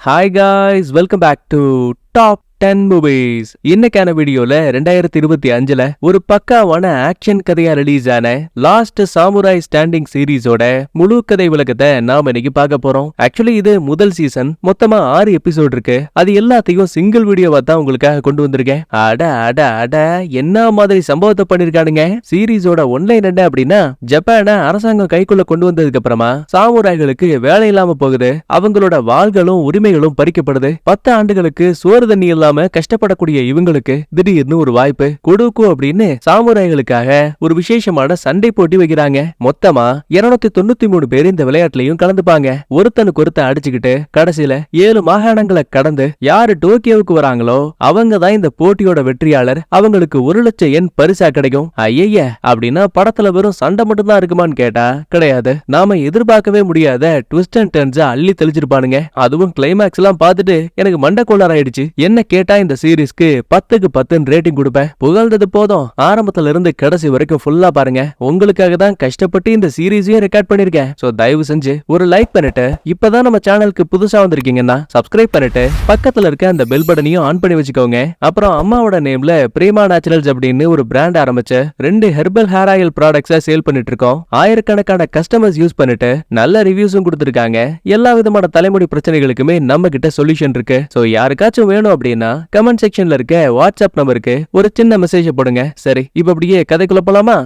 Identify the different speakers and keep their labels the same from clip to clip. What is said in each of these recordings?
Speaker 1: Hi guys, welcome back to Top 10 Movies. இன்னைக்கான வீடியோல 2025ல ஒரு பக்காவான ஆக்ஷன் கதையா ரிலீஸ் ஆன லாஸ்ட் சாமுராய் ஸ்டாண்டிங் சீரீஸோட முழு கதை விளக்கத்தை நாம இன்னைக்கு பார்க்க போறோம். ஆக்சுவலி இது முதல் சீசன், மொத்தமா 6 எபிசோட் இருக்கு. அது எல்லாத்தையும் சிங்கிள் வீடியோவா தான் உங்களுக்காக கொண்டு வந்திருக்கேன். அட அட அட என்ன மாதிரி சம்பவத்தை பண்ணிருக்கானுங்க. சீரீஸோட ஒன்லைன் என்ன அப்படின்னா, ஜப்பான அரசாங்கம் கைக்குள்ள கொண்டு வந்ததுக்கு அப்புறமா சாமுராய்களுக்கு வேலை இல்லாம போகுது. அவங்களோட வாள்களும் உரிமைகளும் பறிக்கப்படுது. 10 ஆண்டுகளுக்கு சோறு தண்ணி இல்லாம கஷ்டப்படக்கூடிய இவங்களுக்கு திடீர்னு ஒரு வாய்ப்பு கொடுக்கு அப்படின்னு சாமுராய்களுக்காக ஒரு விசேஷமான சண்டை போட்டி வைக்கிறாங்க. மொத்தமா 293 பேர் இந்த விளையாட்டுலயும் கலந்துப்பாங்க. ஒருத்தனுக்கு ஒருத்தன் அடிச்சுக்கிட்டு கடைசியில 7 மாகாணங்களை கடந்து யாரு டோக்கியோவுக்கு வராங்களோ அவங்க தான் இந்த போட்டியோட வெற்றியாளர். அவங்களுக்கு 1 லட்சம் yen பரிசா கிடைக்கும். ஐய அப்படின்னா படத்துல வெறும் சண்டை மட்டும் தான் இருக்குமான்னு கேட்டா கிடையாது. நாம எதிர்பார்க்கவே முடியாத ட்விஸ்ட் அண்ட் டர்ன்ஸ் அள்ளி தெளிச்சிருப்பானுங்க. அதுவும் கிளைமேக்ஸ் எல்லாம் பார்த்துட்டு எனக்கு மண்டை கோளாறு ஆயிடுச்சு. என்ன கேட்டா இந்த சீரீஸ்க்கு 10க்கு 10 ரேட்டிங் கொடுப்பேன். புகழ்ந்தது போதும், ஆரம்பத்துல இருந்து கடைசி வரைக்கும் ஃபுல்லா பாருங்க. உங்களுக்காக தான் கஷ்டப்பட்டு இந்த சீரீஸையும் ரெக்கார்ட் பண்ணிருக்கேன். சோ தயவு செஞ்சு ஒரு லைக் பண்ணிட்டு, இப்பதான் நம்ம சேனலுக்கு புதுசா வந்திருக்கீங்கன்னா சப்ஸ்கிரைப் பண்ணிட்டு பக்கத்துல இருக்க அந்த பெல் பட்டனையும் ஆன் பண்ணி வச்சுக்கோங்க. அப்புறம் அம்மாவோட நேம்ல பிரேமா நேச்சுரல்ஸ் அப்படின்னு ஒரு பிராண்ட் ஆரம்பிச்ச 2 ஹெர்பல் ஹேர் ஆயில் ப்ராடக்ட்ஸை சேல் பண்ணிட்டு இருக்கோம். ஆயிரக்கணக்கான கஸ்டமர்ஸ் யூஸ் பண்ணிட்டு நல்ல ரிவ்யூஸும் கொடுத்திருக்காங்க. எல்லா விதமான தலைமுடி பிரச்சனைகளுக்குமே நம்ம கிட்ட சொல்யூஷன் இருக்கு. சோ யாருக்காச்சும் வேணும் அப்படின்னா கமெண்ட் செக்ஷன்ல இருக்க வாட்ஸ்அப் நம்பருக்கு ஒரு சின்ன மெசேஜ் போடுங்க. சரி, இப்ப அப்படியே கதைக்குள்ள போலாமா?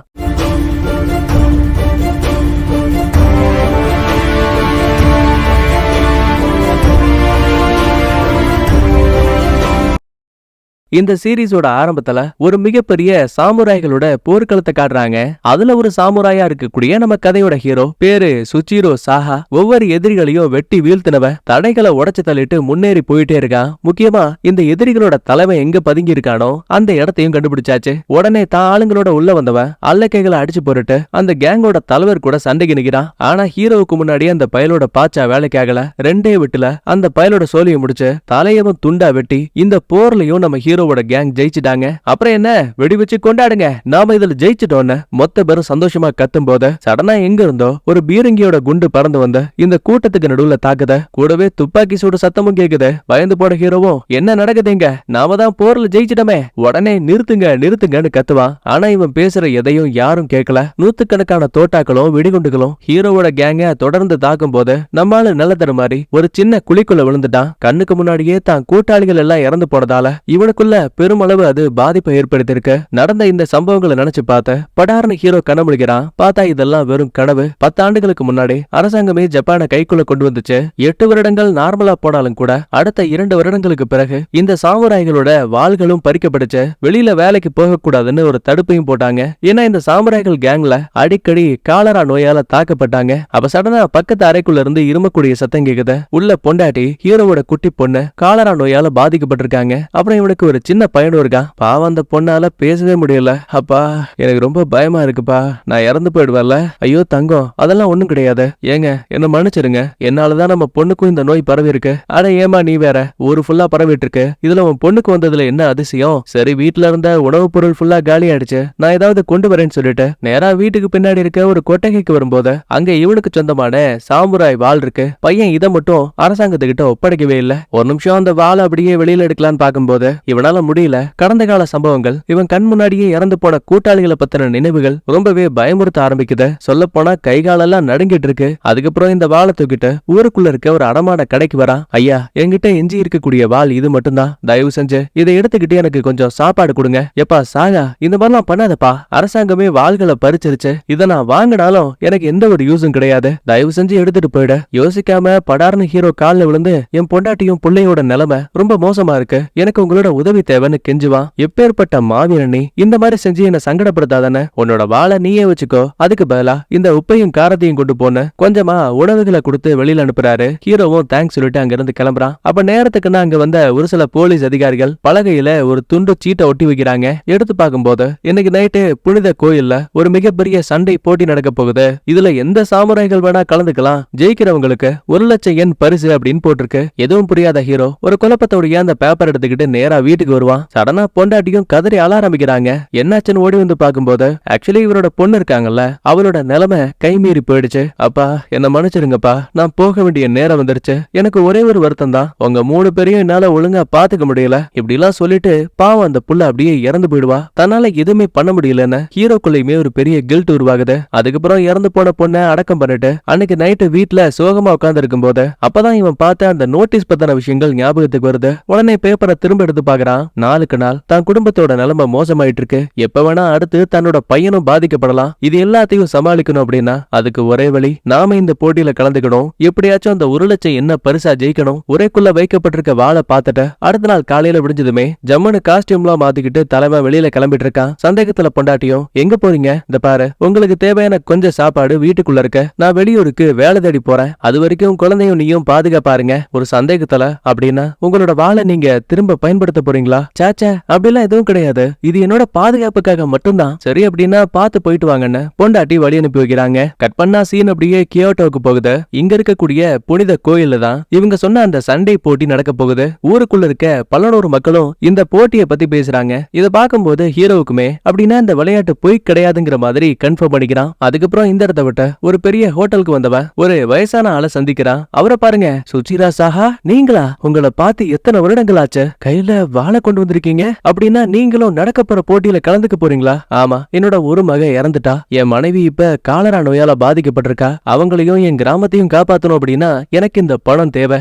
Speaker 1: இந்த சீரீஸோட ஆரம்பத்துல ஒரு மிகப்பெரிய சாமுராய்களோட போர்க்களத்தை காட்டுறாங்க. அதுல ஒரு சாமுராயா இருக்கக்கூடிய நம்ம கதையோட ஹீரோ பேரு சுச்சிரோ சாஹா. ஒவ்வொரு எதிரிகளையும் வெட்டி வீழ்த்தினவ, தடைகளை உடைச்சு தள்ளிட்டு முன்னேறி போயிட்டே இருக்கான். முக்கியமா இந்த எதிரிகளோட தலைவன் எங்க பதுங்கி இருக்கானோ அந்த இடத்தையும் கண்டுபிடிச்சாச்சு. உடனே தான் ஆளுங்களோட உள்ள வந்தவன் அல்லக்கைகளை அடிச்சு போட்டுட்டு அந்த கேங்கோட தலைவர் கூட சண்டைக்கு நிக்கிறான். ஆனா ஹீரோவுக்கு முன்னாடி அந்த பயலோட பாச்சா வேலைக்காகல. 2 விட்டுல அந்த பயலோட சோழியை முடிச்சு தலையவும் துண்டா வெட்டி இந்த போர்லயும் நம்ம ஹீரோவோட கேங் ஜெயிச்சிட்டாங்க. அப்புறம் என்ன, வெடி வச்சு கொண்டாடுங்க, நாம இதுல ஜெயிச்சிட்டோன்னு மொத்த பேரும் சந்தோஷமா கத்தும் போது சடனா எங்க இருந்தோ ஒரு பீரங்கியோட குண்டு பறந்து வந்த இந்த கூட்டத்துக்கு நடுவுல தாக்குத. கூடவே துப்பாக்கி சூடு சத்தமும் கேக்குது. பயந்து போட ஹீரோவும் என்ன நடக்குதுங்க, நாம தான் போர்ல ஜெயிச்சிட்டமே, உடனே நிறுத்துங்க நிறுத்துங்கன்னு கத்துவான். ஆனா இவன் பேசுற எதையும் யாரும் கேட்கல. நூத்துக்கணக்கான தோட்டாக்களும் வெடிகுண்டுகளும் ஹீரோவோட கேங்க தொடர்ந்து தாக்கும் போது நம்மால நல்ல மாதிரி ஒரு சின்ன குழிக்குள்ள விழுந்துட்டான். கண்ணுக்கு முன்னாடியே தான் கூட்டாளிகள் எல்லாம் இறந்து போனதால இவனுக்குள்ள பெருமளவு அது பாதிப்பை ஏற்படுத்தியிருக்கு. நடந்த இந்த சம்பவங்களை நினைச்சு பார்த்த படார்னு ஹீரோ கனமுழுகிறான். பார்த்தா இதெல்லாம் வெறும் கனவு. 10 ஆண்டுகளுக்கு முன்னாடி அரசாங்கமே ஜப்பானை கைக்குள்ள கொண்டு வந்துச்சு. 8 வருடங்கள் நார்மலா போனாலும் கூட அடுத்த 2 வருடங்களுக்கு பிறகு இந்த சாமுராய்களோட வாள்களும் பறிக்கப்பட்டுச்சு. வெளியில வேலைக்கு போக கூடாதுன்னு ஒரு தடுப்பையும் போட்டாங்க. ஏன்னா இந்த சாமுராய்கள் கேங்ல அடிக்கடி காலரா நோயால தாக்கப்பட்டாங்க. அப்ப சடனா பக்கத்து அறைக்குள்ள இருந்து இருமக்கூடிய சத்தம் கேக்குது. உள்ள பொண்டாட்டி ஹீரோவோட குட்டி பொண்ணு காலரா நோயால பாதிக்கப்பட்டிருக்காங்க. அப்புறம் இவனுக்கு ஒரு சின்ன பையனும் இருக்கான். பாவம் அந்த பொண்ணால பேசவே முடியல. அப்பா எனக்கு ரொம்ப பயமா இருக்குப்பா, நான் இறந்து போயிடுவேன்ல. ஐயோ தங்கம், அதெல்லாம் ஒண்ணும் கிடையாது, ஏங்க என்ன மன்னிச்சிருங்க, என்னாலதான் நம்ம பொண்ணுக்கும் இந்த நோய் பரவி இருக்கு. அட ஏமா நீ வேற, ஊரு ஃபுல்லா பரவிட்டு இருக்கு, இதுல உன் பொண்ணுக்கு வந்ததுல என்ன அதிசயம்? சரி, வீட்டுல இருந்த உணவுப் பொருள் ஃபுல்லா காலி ஆயிடுச்சு, நான் ஏதாவது கொண்டு வரேன்னு சொல்லிட்டு நேரா வீட்டுக்கு பின்னாடி இருக்க ஒரு கொட்டகைக்கு வரும்போது அங்க இவனுக்கு சொந்தமான சாமுராய் வாள் இருக்கு. பையன் இதை மட்டும் அரசாங்கத்துக்கிட்ட ஒப்படைக்கவே இல்ல. ஒரு நிமிஷம் அந்த வாளை அப்படியே வெளியில எடுக்கலான்னு பார்க்கும்போது இவனால முடியல. கடந்த கால சம்பவங்கள், இவன் கண் முன்னாடியே இறந்து போன கூட்டாளிகளை பத்தின நினைவுகள் ரொம்பவே பயமுறுத்த ஆரம்பிக்குது. சொல்ல போனா கைகாலெல்லாம் நடுங்கிட்டு இருக்கு. அதுக்கப்புறம் இந்த வாளை தூக்கிட்டு ஊருக்குள்ள இருக்க ஒரு அடமான கடைக்கு வரான். ஐயா, என்கிட்ட எஞ்சி இருக்கக்கூடிய வாள் இது மட்டும்தான், தயவு செஞ்சு இதை எடுத்துக்கிட்டு எனக்கு கொஞ்சம் சாப்பாடு கொடுங்க. எப்பா சாகா, இந்த மாதிரிலாம் பண்ணாதப்பா, அரசாங்கமே வாள்களை பறிச்சிருச்சு, இதை நான் வாங்கினாலும் எனக்கு எந்த ஒரு யூஸும் கிடையாது, தயவு செஞ்சு எடுத்துட்டு போயிட. யோசிக்காம படார்னு ஹீரோ கால்ல விழுந்து, என் பொண்டாட்டியும் பிள்ளையோட நிலைமை ரொம்ப மோசமா இருக்கு, எனக்கு உங்களோட உதவி தேவைன்னு கெஞ்சுவான். எப்பேற்பட்ட மாவீரனி, இந்த மாதிரி செஞ்சு என்ன சங்கடப்படுத்தாதானே, உன்னோட வாளை நீயே வச்சுக்கோ, அதுக்கு பதிலா இந்த உப்பையும் காரத்தையும் கொண்டு போன கொஞ்சமா உணவுகளை கொடுத்து வெளியில அனுப்புறாரு. ஹீரோவும் தேங்க்ஸ் சொல்லிட்டு அங்க இருந்து கிளம்புறான். அப்ப நேரத்துக்குன்னா அங்க வந்த ஒரு சில போலீஸ் அதிகாரிகள் பலகையில ஒரு துண்டு சீட்டை ஒட்டி வைக்கிறாங்க. எடுத்து பார்க்கும்போது இன்னைக்கு நைட்டு புனித கோயில்ல ஒரு மிகப்பெரிய சண்டை போட்டி நடக்க போகுது, இதுல எந்த சாமுராய்கள் வேணா கலந்துக்கலாம், ஜெயிக்கிறவங்களுக்கு 1 லட்சம் yen பரிசு அப்படின்னு போட்டிருக்கு. எதுவும் புரியாத ஹீரோ ஒரு குழப்பத்தோடைய அந்த பேப்பர் எடுத்துக்கிட்டு நேரா வீட்டுக்கு இடத்துக்கு வருவான். சடனா பொண்டாட்டியும் கதறி அழ ஆரம்பிக்கிறாங்க. என்னாச்சுன்னு ஓடி வந்து பாக்கும்போது ஆக்சுவலி இவரோட பொண்ணு இருக்காங்கல்ல, அவளோட நிலைமை கைமீறி போயிடுச்சு. அப்பா என்ன மன்னிச்சிருங்கப்பா, நான் போக வேண்டிய நேரம் வந்துருச்சு. எனக்கு ஒரே ஒரு வருத்தம் தான், உங்க 3 பேரையும் என்னால ஒழுங்கா பாத்துக்க முடியல. இப்படி எல்லாம் சொல்லிட்டு பாவம் அந்த புள்ள அப்படியே இறந்து போயிடுவா. தன்னால எதுவுமே பண்ண முடியலன்னு ஹீரோக்குள்ளயுமே ஒரு பெரிய கில்ட் உருவாகுது. அதுக்கப்புறம் இறந்து போன பொண்ணை அடக்கம் பண்ணிட்டு அன்னைக்கு நைட்டு வீட்டுல சோகமா உட்கார்ந்து இருக்கும் போது அப்பதான் இவன் பார்த்த அந்த நோட்டீஸ் பத்தின விஷயங்கள் ஞாபகத்துக்கு வருது. உடனே பேப்பரை திரும்ப எடுத்து பாக்குறான். நாளுக்கு நாள் தன் குடும்பத்தோட நிலைமை மோசமாயிட்டு இருக்கு. எப்ப வேணா அடுத்து தன்னோட பையனும் பாதிக்கப்படலாம். இது எல்லாத்தையும் சமாளிக்கணும் அப்படின்னா அதுக்கு ஒரே வழி, நாம இந்த போட்டியில கலந்துக்கணும். எப்படியாச்சும் அந்த 1 லட்சம் என்ன பரிசா ஜெயிக்கணும். உரைக்குள்ள வைக்கப்பட்டிருக்க வாளை பார்த்துட்டு அடுத்த நாள் காலையில விடிஞ்சதுமே ஜம்முன்னு காஸ்டியூம்லாம் மாத்திக்கிட்டு தலைவன் வெளியில கிளம்பிட்டு இருக்கான். சந்தேகத்துல பொண்டாட்டியும், எங்க போறீங்க? இந்த பாரு, உங்களுக்கு தேவையான கொஞ்சம் சாப்பாடு வீட்டுக்குள்ள இருக்க, நான் வெளியூருக்கு வேலை தேடி போறேன். அது வரைக்கும் குழந்தையும் நீயும் பாதுகாப்பாருங்க. ஒரு சந்தேகத்துல அப்படின்னா உங்களோட வாளை நீங்க திரும்ப பயன்படுத்த போறீங்களா? சாச்சா, அப்படிலாம் எதுவும் கிடையாது. இது என்னோட பாதுகாப்புக்காக மட்டும்தான். சரி அப்படின்னா பார்த்து போயிட்டு வாங்கன்னு பொண்டாட்டி வழி அனுப்பி வைக்கிறாங்க. கட் பண்ணா சீன் அப்படியே கியோட்டோவுக்கு போகுது. இங்க இருக்கக்கூடிய புனித கோயில்ல தான் இவங்க சொன்ன அந்த சண்டை போட்டி நடக்க போகுது. ஊருக்குள்ள இருக்க பல நூறு மக்களும் இந்த போட்டியை பத்தி பேசுறாங்க. இதை பார்க்கும்போது ஹீரோவுக்குமே அப்படின்னா இந்த விளையாட்டு பொய் கிடையாதுங்கிற மாதிரி கன்ஃபார்ம் பண்ணிக்கிறான். அதுக்கப்புறம் இந்த இடத்த விட்டு ஒரு பெரிய ஹோட்டலுக்கு வந்தவன் ஒரு வயசான ஆளை சந்திக்கிறான். அவரை பாருங்க, சுச்சிரா சாஹா நீங்களா? உங்களை பார்த்து எத்தனை வருடங்கள் ஆச்சு? கையில வாழை கொண்டு வந்திருக்கீங்க அப்படின்னா நீங்களும் நடக்க போற போட்டியில கலந்துக்க போறீங்களா? ஆமா, என்னோட ஒரு மக இறந்துட்டா. என் மனைவி இப்ப காலரா நோயால பாதிக்கப்பட்டிருக்கா. அவங்களையும் என் கிராமத்தையும் காப்பாத்தணும் அப்படின்னா எனக்கு இந்த பணம் தேவை.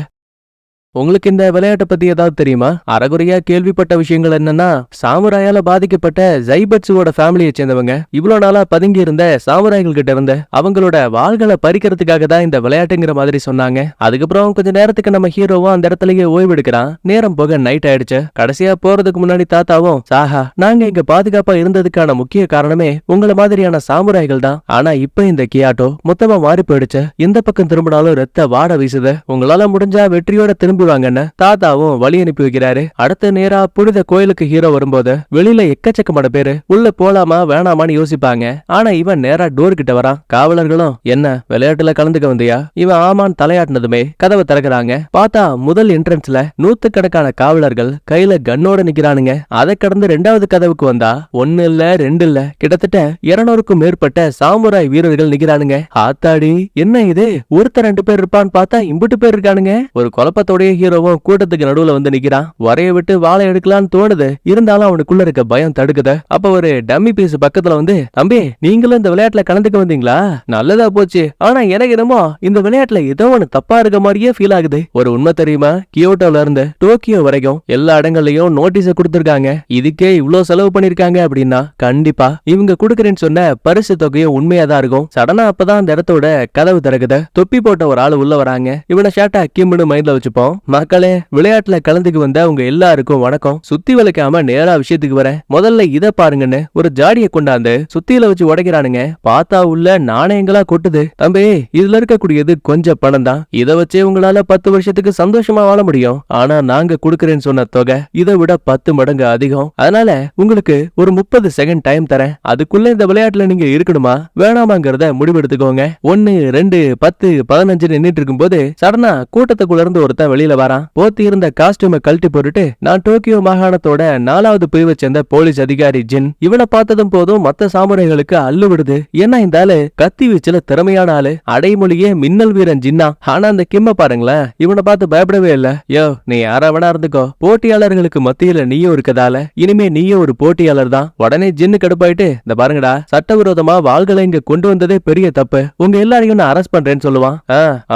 Speaker 1: உங்களுக்கு இந்த விளையாட்டை பத்தி ஏதாவது தெரியுமா? அறகுறையா கேள்விப்பட்ட விஷயங்கள் என்னன்னா, சாமுராயால பாதிக்கப்பட்ட ஜைபட்ஸுவோட ஃபேமிலியை சேர்ந்தவங்க இவ்வளவு நாளா பதுங்கி இருந்த சாமுராய்கள் கிட்ட இருந்த அவங்களோட வாள்களை பறிக்கிறதுக்காக தான் இந்த விளையாட்டுங்கிற மாதிரி சொன்னாங்க. அதுக்கப்புறம் கொஞ்ச நேரத்துக்கு நம்ம ஹீரோவும் அந்த இடத்துலயே ஓய்வு எடுக்கிறான். நேரம் போக நைட் ஆயிடுச்சு. கடைசியா போறதுக்கு முன்னாடி தாத்தாவும், சாஹா நாங்க இங்க பாதுகாப்பா இருந்ததுக்கான முக்கிய காரணமே உங்கள மாதிரியான சாமுராய்கள் தான். ஆனா இப்ப இந்த கியாட்டோ மொத்தமா மாறி போயிடுச்சு. இந்த பக்கம் திரும்பினாலும் ரத்த வாட வீசுது. உங்களால முடிஞ்சா வெற்றியோட திரும்பி வாங்கன்னு தாத்தாவும் வழி அனுப்பி வைக்கிறாரு. அடுத்த நேரா புனித கோயிலுக்கு ஹீரோ வரும்போது வெளியில எக்கச்சக்கமான பேரு உள்ள போலாமா வேணாமான்னு யோசிப்பாங்க. ஆனா இவன் நேரா டோர் கிட்ட வரான். காவலர்களும், என்ன விளையாட்டுல கலந்துக்க வந்தியா? இவன் ஆமான் தலையாட்டினதுமே கதவை திறக்கிறாங்க. பார்த்தா முதல் என்ட்ரன்ஸ்ல 100கணக்கான காவலர்கள் கையில கன்னோட நிக்கிறானுங்க. அதை கடந்து 2வது கதவுக்கு வந்தா 1 இல்ல 2 இல்ல கிட்டத்தட்ட 200க்கும் மேற்பட்ட சாமுராய் வீரர்கள் நிக்கிறானுங்க. ஆத்தாடி, என்ன இது? ஒருத்தர் 2 பேர் இருப்பான்னு பார்த்தா இம்புட்டு பேர் இருக்கானுங்க. ஒரு குழப்பத்தோட ஹீரோவும் கூட்டத்துக்கு நடுவுல வந்து நிக்கிறான். வரைய விட்டு வாழை எடுக்கலான்னு தோணுது. இருந்தாலும் அவனுக்குள்ள இருக்க பயம் தடுக்குது. அப்ப ஒரு டம்மி பீஸ் பக்கத்துல வந்து, தம்பி நீங்களும் இந்த விளையாட்டுல கலந்துக்க வந்தீங்களா? நல்லதா போச்சு. ஆனா எனக்கு என்னமோ இந்த விளையாட்டுல ஏதோ ஒண்ணு தப்பா இருக்க மாதிரியே ஃபீல் ஆகுது. ஒரு உண்மை தெரியுமா? கியோட்டோல இருந்து டோக்கியோ வரைக்கும் எல்லா இடங்கள்லயும் நோட்டீஸ கொடுத்திருக்காங்க. இதுக்கே இவ்ளோ செலவு பண்ணிருக்காங்க அப்படின்னா கண்டிப்பா இவங்க கொடுக்கறேன்னு சொன்ன பரிசு தொகையும் உண்மையாதான் இருக்கும். சடனா அப்பதான் அந்த இடத்தோட கதவு திறக்குது. தொப்பி போட்ட ஒரு ஆளு உள்ள வராங்க. இவனை ஷாட்டா கிம்னு மைண்ட்ல வச்சுப்போம். மக்களே, விளையாட்டுல கலந்துக்கு வந்த உங்க எல்லாருக்கும் வணக்கம். சுத்தி வளைக்காம நேரா விஷயத்துக்கு வரேன். முதல்ல இத பாருங்கன்னு ஒரு ஜாடிய கொண்டாந்து சுத்தியில வச்சு உடைக்கிறானுங்க. பார்த்தா உள்ள நாணயங்களா கொட்டுது. தம்பி, இதுல இருக்கக்கூடியது கொஞ்சம் பணம் தான். இத வச்சே உங்களால 10 வருஷத்துக்கு சந்தோஷமா வாழ முடியும். ஆனா நாங்க கொடுக்கறேன்னு சொன்ன தொகை இதை விட 10 மடங்கு அதிகம். அதனால உங்களுக்கு ஒரு 30 செகண்ட் டைம் தரேன். அதுக்குள்ள இந்த விளையாட்டுல நீங்க இருக்கணுமா வேணாமாங்கிறத முடிவெடுத்துக்கோங்க. 1 2 10 15 நின்னுட்டு இருக்கும் போது சடனா கூட்டத்துக்குள்ள இருந்து ஒருத்தன் வெளியில வரான். போத்தி இருந்த காஸ்டியூமை கழட்டி போட்டுட்டு, நான் டோக்கியோ மாகாணத்தோட 4வது பிரிவை சேர்ந்த போலீஸ் அதிகாரி ஜின். இவனை பார்த்ததும் போதும் மத்த சாமுரைகளுக்கு அல்லு விடுது. ஏன்னா இந்த ஆளு கத்தி வீச்சுல திறமையான ஆளு. அடைமொழியே மின்னல் வீரன் ஜின்னா. ஆனா அந்த கிம்ம பாருங்களேன், இவனை பார்த்து பயப்படவே இல்ல. யோ, நீ யாரா வேணா இருந்துக்கோ, போட்டியாளர்களுக்கு மத்தியில நீயும் இருக்கதால இனிமே நீயும் ஒரு போட்டியாளர் தான். உடனே ஜின்னு கடுப்பாயிட்டு, இந்த பாருங்கடா, சட்டவிரோதமா வாள்களை இங்க கொண்டு வந்ததே பெரிய தப்பு. உங்க எல்லாரையும் நான் அரெஸ்ட் பண்றேன்னு சொல்லுவான்.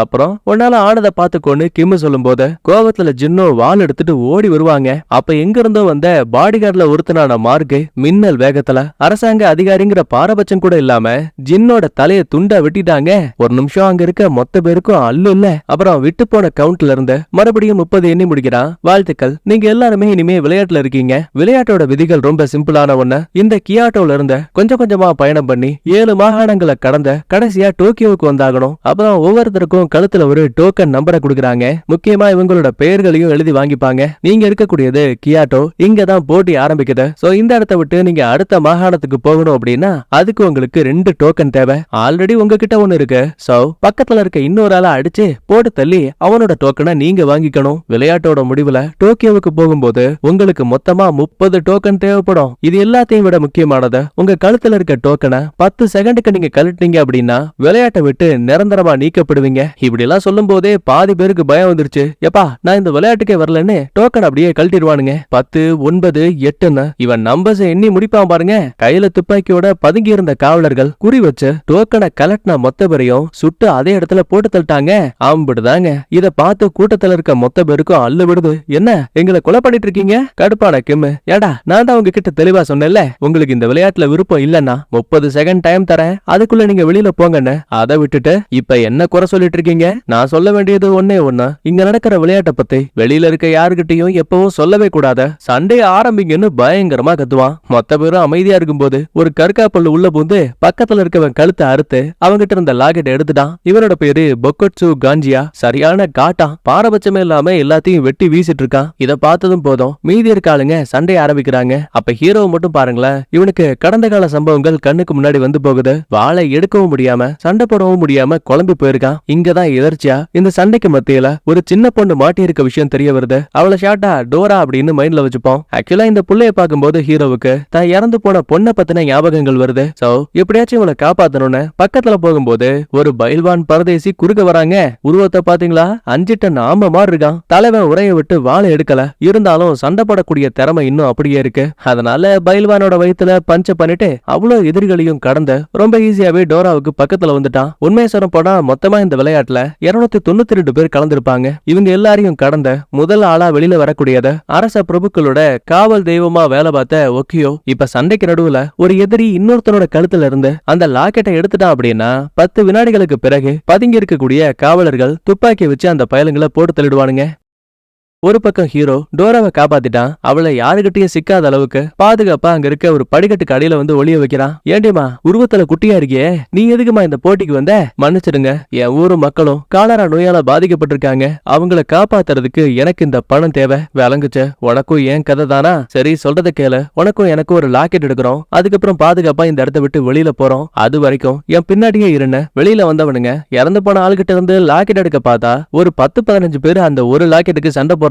Speaker 1: அப்புறம் உன்னால ஆனதை பார்த்துக்கோன்னு கிம்மு சொல்லும் போது கோவத்துல ஜின்னோ வாள் எடுத்துட்டு ஓடி வருவாங்க. அப்ப எங்க இருந்தோ வந்த பாடிகார்ட்ல ஒருத்தனான மார்க்கு மின்னல் வேகத்துல அரசாங்க அதிகாரிங்கிற பாரபட்சம் கூட இல்லாம ஜின்னோட தலைய துண்டா வெட்டிட்டாங்க. ஒரு நிமிஷம் அங்க இருக்க மொத்த பேருக்கும் அல்லு இல்ல. அப்புறம் விட்டு போன கவுண்ட்ல இருந்து மறுபடியும் 30 எண்ணி முடிக்கிறான். வாழ்த்துக்கள், நீங்க எல்லாருமே இனிமே விளையாட்டுல இருக்கீங்க. விளையாட்டோட விதிகள் ரொம்ப சிம்பிளான ஒண்ணு. இந்த கியாட்டோல இருந்த கொஞ்சம் கொஞ்சமா பயணம் பண்ணி 7 மாகாணங்களை கடந்த கடைசியா டோக்கியோவுக்கு வந்தாகணும். அப்புறம் ஒவ்வொருத்தருக்கும் கழுத்துல ஒரு டோக்கன் நம்பரை கொடுக்கறாங்க. முக்கியமா இவங்களோட பெயர்களையும் எழுதி வாங்கிப்பாங்க. நீங்க இருக்கக்கூடியது கியாட்டோ, இங்க தான் போட்டி ஆரம்பிக்குது. சோ இந்த இடத்தை விட்டு நீங்க அடுத்த மாகாணத்துக்கு போகணும் அப்படின்னா அதுக்கு உங்களுக்கு 2 டோக்கன் தேவை. ஆல்ரெடி உங்ககிட்ட ஒண்ணு இருக்கு. சோ பக்கத்துல இருக்க இன்னொரு ஆளை அடிச்சு போட்டு தள்ளி அவனோட டோக்கனை நீங்க வாங்கிக்கணும். விளையாட்டோட முடிவுல டோக்கியோவுக்கு போகும்போது உங்களுக்கு மொத்தமா 30 டோக்கன் தேவைப்படும். இது எல்லாத்தையும் விட முக்கியமானது, உங்க கழுத்துல இருக்க டோக்கனை 10 செகண்டுக்கு நீங்க கழட்டினீங்க அப்படின்னா விளையாட்டை விட்டு நிரந்தரமா நீக்கப்படுவீங்க. இப்படி எல்லாம் சொல்லும் போதே பாதி பேருக்கு பயம் வந்துருச்சு. எப்பா நான் இந்த விளையாட்டுக்கே வரலன்னு டோக்கன் அப்படியே கழட்டிடுவானுங்க. 10, 9, 8ன்னு இவன் நம்பர்ஸ் எண்ணி முடிப்பான் பாருங்க. கையில துப்பாக்கியோட பதுங்கி இருந்த காவலர்கள் குறி வச்சு டோக்கனை கலட்டின மொத்த பேரையும் சுட்டு அதே இடத்துல போட்டு தள்ளிட்டாங்க. ஆம்பிடுதாங்க. இத பார்த்து கூட்டத்துல இருக்க மொத்த பேருக்கும் அள்ளு விடுது. என்ன எங்களை கொலை பண்ணிட்டு இருக்கீங்க? கடுப்பான கிம், ஏடா நான் தான் உங்ககிட்ட தெளிவா சொன்னேன்ல, உங்களுக்கு இந்த விளையாட்டுல விருப்பம் இல்லன்னா 30 செகண்ட் டைம் தரேன், அதுக்குள்ள நீங்க வெளியில போங்கன்னு. அதை விட்டுட்டு இப்ப என்ன குறை சொல்லிட்டு இருக்கீங்க? நான் சொல்ல வேண்டியது ஒன்னே ஒண்ணு, இங்க நடக்கிற விளையாட்டை பத்தி வெளியில இருக்க யாருகிட்டையும் எப்பவும் சொல்லவே கூடாது. சண்டே ஆரம்பிங்கன்னு பயங்கரமா கத்துவான். மொத்த பேரும் அமைதியா இருக்கும்போது ஒரு கற்காப்பல்லு உள்ள பூந்து பக்கத்துல இருக்கவன் கழுத்தை அறுத்து அவங்கிட்ட இருந்த லாக்கெட் எடுத்துட்டான். இவனோட பேரு பொக்கட்சு காஞ்சியா. சரியான காட்டான். பாரபட்சமே இல்லாம எல்லாத்தையும் வெட்டி வீசிட்டு இருக்கான். இத பார்த்ததும் போதும் மீதி இருக்க ஆளுங்க சண்டை ஆரம்பிக்கிறாங்க. அப்ப ஹீரோ மட்டும் பாருங்களேன், இவனுக்கு கடந்த கால சம்பவங்கள் கண்ணுக்கு முன்னாடி வந்து போகுது. வாளை எடுக்கவும் முடியாம சண்டை போடவும் முடியாம குழம்பி போயிருக்கான். இங்கதான் எதர்ச்சியா இந்த சண்டைக்கு மத்தியில ஒரு சின்ன பொண்ணு மாட்டி இருக்க விஷயம் தெரிய வருது. அவளை ஷார்ட்டா டோரா அப்படின்னு மைண்ட்ல வச்சுப்போம். ஆக்சுவலா இந்த புள்ளைய பார்க்கும்போது ஹீரோவுக்கு தான் இறந்து போன பொண்ணை பத்தின ஞாபகங்கள் வருது. சோ எப்படியாச்சும் இவளை காப்பாத்தணும்னு பக்கத்துல போகும்போது ஒரு பைல்வான் பரதேசி குறுக்க வராங்க. உருவத்தை பாத்தீங்களா? 5 டன் ஆம மாதிரி இருக்கான். தலைவன் உரைய விட்டு வாழை எடுக்கல. இருந்தாலும் சண்டை போடக்கூடிய திறமை இன்னும் அப்படியே இருக்கு. அதனால பைல்வானோட வயித்துல பஞ்ச பண்ணிட்டு அவ்வளவு எதிரிகளையும் கடந்து ரொம்ப ஈஸியாவே டோராவுக்கு பக்கத்துல வந்துட்டான். உண்மையை சொல்ல போனா மொத்தமா இந்த விளையாட்டுல 292 பேர் கலந்துருப்பாங்க. இவங்க எல்லாரையும் கடந்த முதல் ஆளா வெளியில வரக்கூடியது அரச பிரபுக்களோட காவல் தெய்வமா வேலை பார்த்த ஒக்கியோ. இப்ப சண்டைக்கு நடுவுல ஒரு எதிரி இன்னொருத்தனோட கழுத்துல இருந்து அந்த லாக்கெட்டை எடுத்துட்டான் அப்படின்னா 10 வினாடிகளுக்கு பிறகு பதுங்கி இருக்கக்கூடிய காவலர்கள் துப்பாக்கி வச்சு அந்த பயலுங்களை போட்டு தள்ளிடுவானுங்க. ஒரு பக்கம் ஹீரோ டோராவை காப்பாத்திட்டான். அவளை யாருகிட்டயும் சிக்காத அளவுக்கு பாதுகாப்பா அங்க இருக்க ஒரு படிக்கட்டுக்கு அடியில வந்து ஒளிய வைக்கிறான். ஏண்டிமா உருவத்துல குட்டியா இருக்கியே, நீ எதுக்குமா இந்த போட்டிக்கு வந்த? மன்னிச்சிடுங்க, என் ஊரு மக்களும் காலரா நோயால பாதிக்கப்பட்டிருக்காங்க. அவங்கள காப்பாத்துறதுக்கு எனக்கு இந்த பணம் தேவை. விளங்குச்ச, உனக்கும் ஏன் கதை தானா? சரி சொல்றத கேளு. உனக்கும் எனக்கும் ஒரு லாக்கெட் எடுக்கிறோம். அதுக்கப்புறம் பாதுகாப்பா இந்த இடத்த விட்டு வெளியில போறோம். அது வரைக்கும் என் பின்னாடியே இருன்னு. வெளியில வந்தவனுங்க இறந்து போன ஆளுகிட்ட இருந்து லாக்கெட் எடுக்க பார்த்தா ஒரு 10-15 பேர் அந்த ஒரு லாக்கெட்டுக்கு சண்டை போறானுங்க.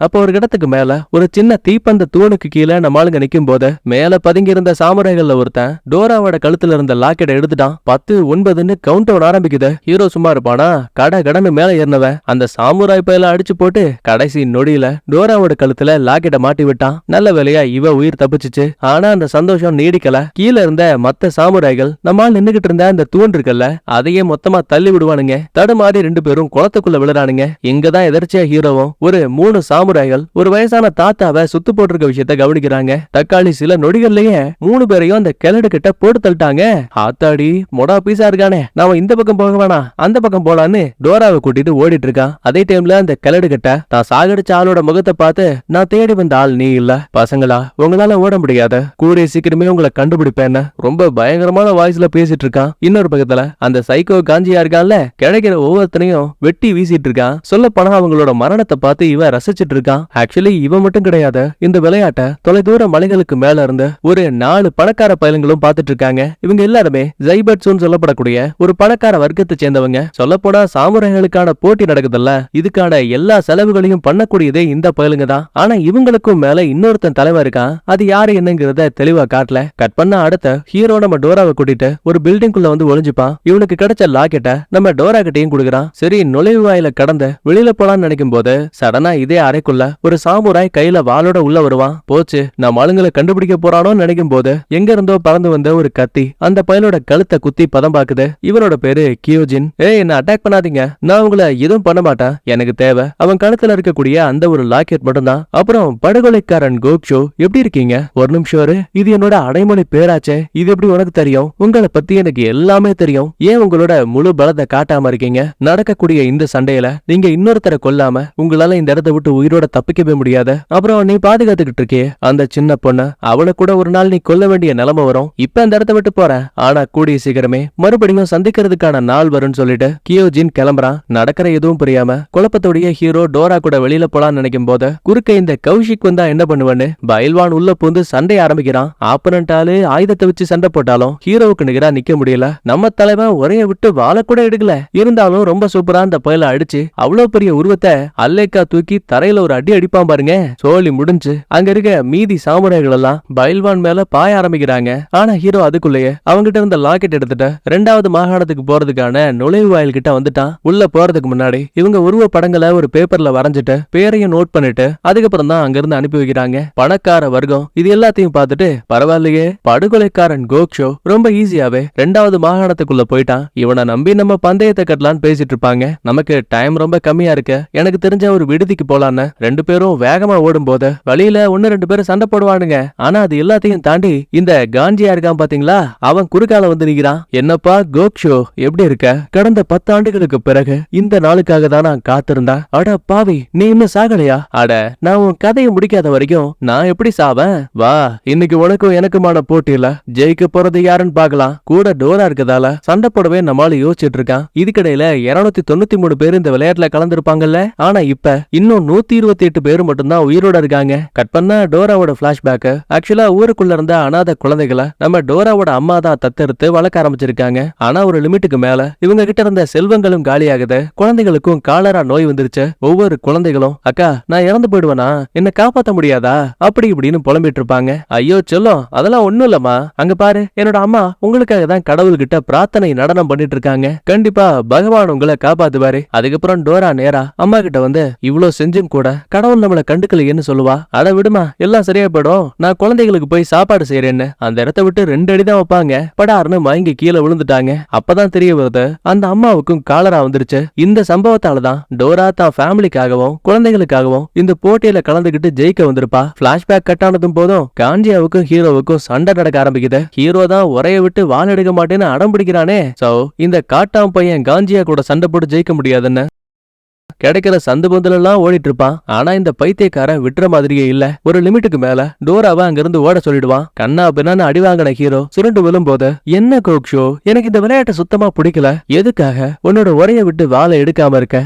Speaker 1: அப்ப ஒரு இடத்துக்கு மேல ஒரு சின்ன தீப்பந்த தூணுக்கு கீழே நம்ம ஆளுங்க நிக்கும் போது மேல பதுங்கி இருந்த சாமுராய்கள்ல ஒருத்தன் டோராவோட கழுத்துல இருந்த லாக்கெட்டை எடுத்துட்டான். 10, 9ன்னு கவுண்ட் டவுன் ஆரம்பிக்குது. ஹீரோ சும்மா இருப்பானா? கடன்னு மேல ஏறினவன் அந்த சாமுராய் பையில அடிச்சு போட்டு கடைசி நொடியில டோராவோட கழுத்துல லாக்கெட்டை மாட்டி விட்டான். நல்ல வேலையா இவ உயிர் தப்பிச்சுச்சு. ஆனா அந்த சந்தோஷம் நீடிக்கல. கீழே இருந்த மத்த சாமுராய்கள் நம்மால் நின்னுகிட்டு இருந்த அந்த தூண் இருக்குல்ல, அதையே மொத்தமா தள்ளி விடுவானுங்க. தடுமாறி 2 பேரும் குளத்துக்குள்ள விழுறானுங்க. இங்கதான் எதர்ச்சியா ஹீரோவும் ஒரு 3 சாமுராய்கள் ஒரு வயசான தாத்தாவை சுத்து போட்டிருக்க விஷயத்த கவனிக்கிறாங்க. தக்காளி சில நொடிகள்லயே 3 பேரையும் அந்த கிளடு கிட்ட போட்டு தள்ளிட்டாங்க. ஆத்தாடி மொடா பீஸா இருக்கானே, நாம இந்த பக்கம் போக வேணாம் அந்த பக்கம் போலான்னு டோராவை கூட்டிட்டு ஓடிட்டு இருக்கான். அதே டைம்ல அந்த கிளடு கிட்ட தான் சாகடிச்ச ஆளோட முகத்தை பார்த்து, நான் தேடி வந்த ஆள் நீ இல்ல பசங்களா, உங்களால ஓட முடியாத, கூடிய சீக்கிரமே உங்களை கண்டுபிடிப்பேன்னு ரொம்ப பயங்கரமான வாய்ஸ்ல பேசிட்டு இருக்கான். இன்னொரு பக்கத்துல அந்த சைக்கோ காஞ்சியா இருக்கான்ல, கிடைக்கிற ஒவ்வொருத்தனையும் வெட்டி வீசிட்டு இருக்கான். சொல்ல போனா அவங்களோட மரணத்தை பார்த்து இவ ரசிச்சிட்டு இருக்கான். ஆக்சுவலி இவன் மட்டும் கிடையாது, இந்த விளையாட்டை தொலைதூர மலைகளுக்கு மேல இருந்து ஒரு 4 பணக்கார பயலுங்களும் பார்த்துட்டு இருக்காங்க. இவங்க எல்லாருமே ஜைபட்ஸுன்னு சொல்லப்படக்கூடிய ஒரு பணக்கார வர்க்கத்தை சேர்ந்தவங்க. சொல்ல போனா சாமுராய்களுக்கான போட்டி நடக்குதுல்ல, இதுக்கான எல்லா செலவுகளையும் பண்ணக்கூடியதே இந்த பயலுங்க தான். ஆனா இவங்களுக்கும் மேல இன்னொருத்தன் தலைவர் இருக்கான். அது யாரு என்னங்கிறத தெளிவா காட்டல. கட் பண்ண அடுத்த ஹீரோ நம்ம டோராவை கூட்டிட்டு ஒரு பில்டிங் குள்ள வந்து ஒளிஞ்சுப்பான். இவனுக்கு கிடைச்ச லாக்கெட்டை நம்ம டோரா கிட்டையும் கொடுக்குறான். சரி நுழைவு வாயில கடந்து வெளியில போலான்னு நினைக்கும் போது சடனா இதே அறைக்குள்ள ஒரு சாமுராய் கையில வாளோட உள்ள வருவான். போச்சு, நம்ம ஆளுங்களை கண்டுபிடிக்க போறானோ நினைக்கும் போது எங்க இருந்தோ பறந்து வந்த ஒரு கத்தி அந்த பயலோட கழுத்தை குத்தி பதம் பாக்குது. இவனோட பேரு கியோஜின். என்ன அட்டாக் பண்ணாதீங்க, நான் உங்களை எதுவும் பண்ண மாட்டேன். எனக்கு தேவை அவன் கழுத்துல இருக்கக்கூடிய அந்த ஒரு லாக்கெட் மட்டும்தான். அப்புறம் படுகொலைக்காரன் கோக்ஷோ, எப்படி இருக்கீங்க? ஒரு நிமிஷம், இது என்னோட அடைமொழி பேராச்சே, இது எப்படி உனக்கு தெரியும்? உங்களை பத்தி எனக்கு எல்லாமே தெரியும். ஏன் உங்களோட முழு பலத்தை காட்டாம இருக்கீங்க? நடக்கக்கூடிய இந்த சண்டையில நீங்க இன்னொருத்தரை கொல்லாம உங்களால இந்த இடத்த விட்டு உயிரோட தப்பிக்கவே முடியாத. அப்புறம் நீ பாதுகாத்துக்கிட்டு இருக்கியே அந்த சின்ன பொண்ணு, அவளை கூட ஒரு நாள் நீ கொல்ல வேண்டிய நிலைமை வரும். இப்ப அந்த இடத்த விட்டு போற, ஆனா கூடிய சீக்கிரமே மறுபடியும் சந்திக்கிறதுக்கான நாள் வரும்னு சொல்லிட்டு கியோஜின் கிளம்புறான். நடக்கிற எதுவும் புரியாம குழப்பத்தோடைய ஹீரோ டோரா கூட வெளியில போலான்னு நினைக்கும் போது குறுக்க இந்த கௌஷிக் வந்தா என்ன பண்ணுவான்னு பயில்வான் உள்ள பூந்து சண்டை ஆரம்பிக்கிறான். ஆப்பனண்ட் ஆளு ஆயுதத்தை வச்சு சண்டை போட்டாலும் ஹீரோவுக்கு நிகரா நிக்க முடியல. நம்ம தலைவன் உரைய விட்டு வாழ கூட எடுக்கல. இருந்தாலும் ரொம்ப சூப்பரா அந்த பயல அடிச்சு அவ்வளவு பெரிய உருவத்தை அல்லேக்கா தூக்கி தரையில ஒரு அடி அடிப்பான் பாருங்க. சோழி முடிஞ்சு அங்க இருக்க மீதி சாமுராய்கள் எல்லாம் பயில்வான் மேல பாய ஆரம்பிக்கிறாங்க. ஆனா ஹீரோ அதுக்குள்ளேயே அவங்கிட்ட இருந்த லாக்கெட் எடுத்துட்டு 2வது மாகாணத்துக்கு போறதுக்கான நுழைவு வாயில் கிட்ட வந்துட்டான். உள்ள போறதுக்கு முன்னாடி இவங்க உருவ படங்களை ஒரு பேப்பர்ல வரைஞ்சிட்டு பேரையும் நோட் பண்ணிட்டு அதுக்கப்புறம் தான் அங்க இருந்து அனுப்பி வைக்கிறாங்க. பணக்கார வர்க்கம் இது எல்லாத்தையும் பார்த்துட்டு பரவாயில்லையே, படுகொலைக்காரன் கோக்ஷோ ரொம்ப ஈஸியாவே 2வது மாகாணத்துக்குள்ள போயிட்டான். இவனை நம்பி நம்ம பந்தயத்தை கட்டலான்னு பேசிட்டு இருப்பாங்க. நமக்கு டைம் ரொம்ப கம்மியா இருக்கு, எனக்கு தெரிஞ்ச ஒரு விடுதிக்கு போலான்னு 2 பேரும் வேகமா ஓடும் போது வழியில 1-2 பேரும் சண்டை போடுவானுங்க. ஆனா அது எல்லாத்தையும் தாண்டி இந்த காஞ்சியா இருக்கான் பாத்தீங்களா, அவன் குறுக்கால வந்து நிக்கிறான். என்னப்பா கோக்ஷோ எப்படி இருக்க? கடந்த 10 ஆண்டுகளுக்கு பிறகு இந்த நாளுக்காக தான் நான் காத்திருந்தேன். அட பாவி, நீ இன்னும் சாகலையா? அட நான் உன் கதையை முடிக்காத வரைக்கும் நான் எப்படி சாவேன்? வா, இன்னைக்கு உனக்கும் எனக்குமான போட்டியில ஜெயிக்க போறது யாருன்னு பாக்கலாம். கூட டோரா இருக்கதால சண்டை போடவே நம்மளால யோசிச்சுட்டு இருக்கான். இதுக்கிடையில 293 பேர் இந்த விளையாட்டுல கலந்துருப்பாங்கல்ல. ஆனா இப்ப இன்னும் 128 பேர் மட்டும்தான் உயிரோட இருக்காங்க. கட் பண்ணா டோராவோட பிளாஷ்பேக். ஆக்சுவலா ஊருக்குள்ள இருந்த அனாதை குழந்தைகளை நம்ம டோராவோட அம்மா தான் தத்தெடுத்து வளர்க்க ஆரம்பிச்சிருக்காங்க. ஆனா ஒரு லிமிட்டுக்கு மேல இவங்க கிட்ட இருந்த செல்வங்களும் காலியாகுது. குழந்தைகளுக்கும் காலரா நோய் வந்துருச்சு. ஒவ்வொரு குழந்தைகளும் அக்கா நான் இறந்து போயிடுவேனா, என்ன காப்பாத்த முடியாதா அப்படி இப்படின்னு புலம்பிட்டு இருப்பாங்க. ஐயோ செல்லம், அதெல்லாம் ஒண்ணும் இல்லம்மா, அங்க பாரு என்னோட அம்மா உங்களுக்காக தான் கடவுள்கிட்ட பிரார்த்தனை நடனம் பண்ணிட்டு இருக்காங்க. கண்டிப்பா பகவான் உங்களை காப்பாத்துவாரு. அதுக்கப்புறம் டோரா நேரா அம்மா கிட்ட வந்து இவ்வளவு செஞ்சும் கூட கடவுள் நம்மள கண்டுக்கலையேன்னு சொல்லுவா. அட விடுமா, எல்லாம் சரியா போயிடும், நான் குழந்தைகளுக்கு போய் சாப்பாடு செய்யறேன்னு அந்த இடத்த விட்டு 2 அடி தான் வைப்பாங்க. படாருன்னு மயங்கி கீழே விழுந்துட்டாங்க. அப்பதான் தெரிய வருது அந்த அம்மாவுக்கும் காலரா வந்துருச்சு. இந்த சம்பவத்தாலதான் டோரா தான் ஃபேமிலிக்காகவும் குழந்தைகளுக்காகவும் இந்த போட்டியில கலந்துகிட்டு ஜெயிக்க வந்திருப்பா. பிளாஷ்பேக் கட் ஆனதும் போதும் காஞ்சியாவுக்கும் ஹீரோவுக்கும் சண்டை நடக்க ஆரம்பிக்குது. ஹீரோ தான் உரைய விட்டு வால் எடுக்க மாட்டேன்னு அடம் பிடிக்கிறானே. சோ இந்த காட்டாம் பையன் காஞ்சியா கூட சண்டை போட்டு ஜெயிக்க முடியாதுன்னு கிடைக்கிற சந்து பொந்துல எல்லாம் ஓடிட்டு இருப்பான். ஆனா இந்த பைத்தியக்காரன் விட்டுற மாதிரியே இல்ல. ஒரு லிமிட்டுக்கு மேல டோராவை அங்கிருந்து ஓட சொல்லிடுவான். கண்ணா பின்னான்னு அடி வாங்கின ஹீரோ சுருண்டு விழும் போது, என்ன கோக்ஷோ எனக்கு இந்த விளையாட்டை சுத்தமா பிடிக்கல, எதுக்காக உன்னோட உரைய விட்டு வாழை எடுக்காம இருக்க?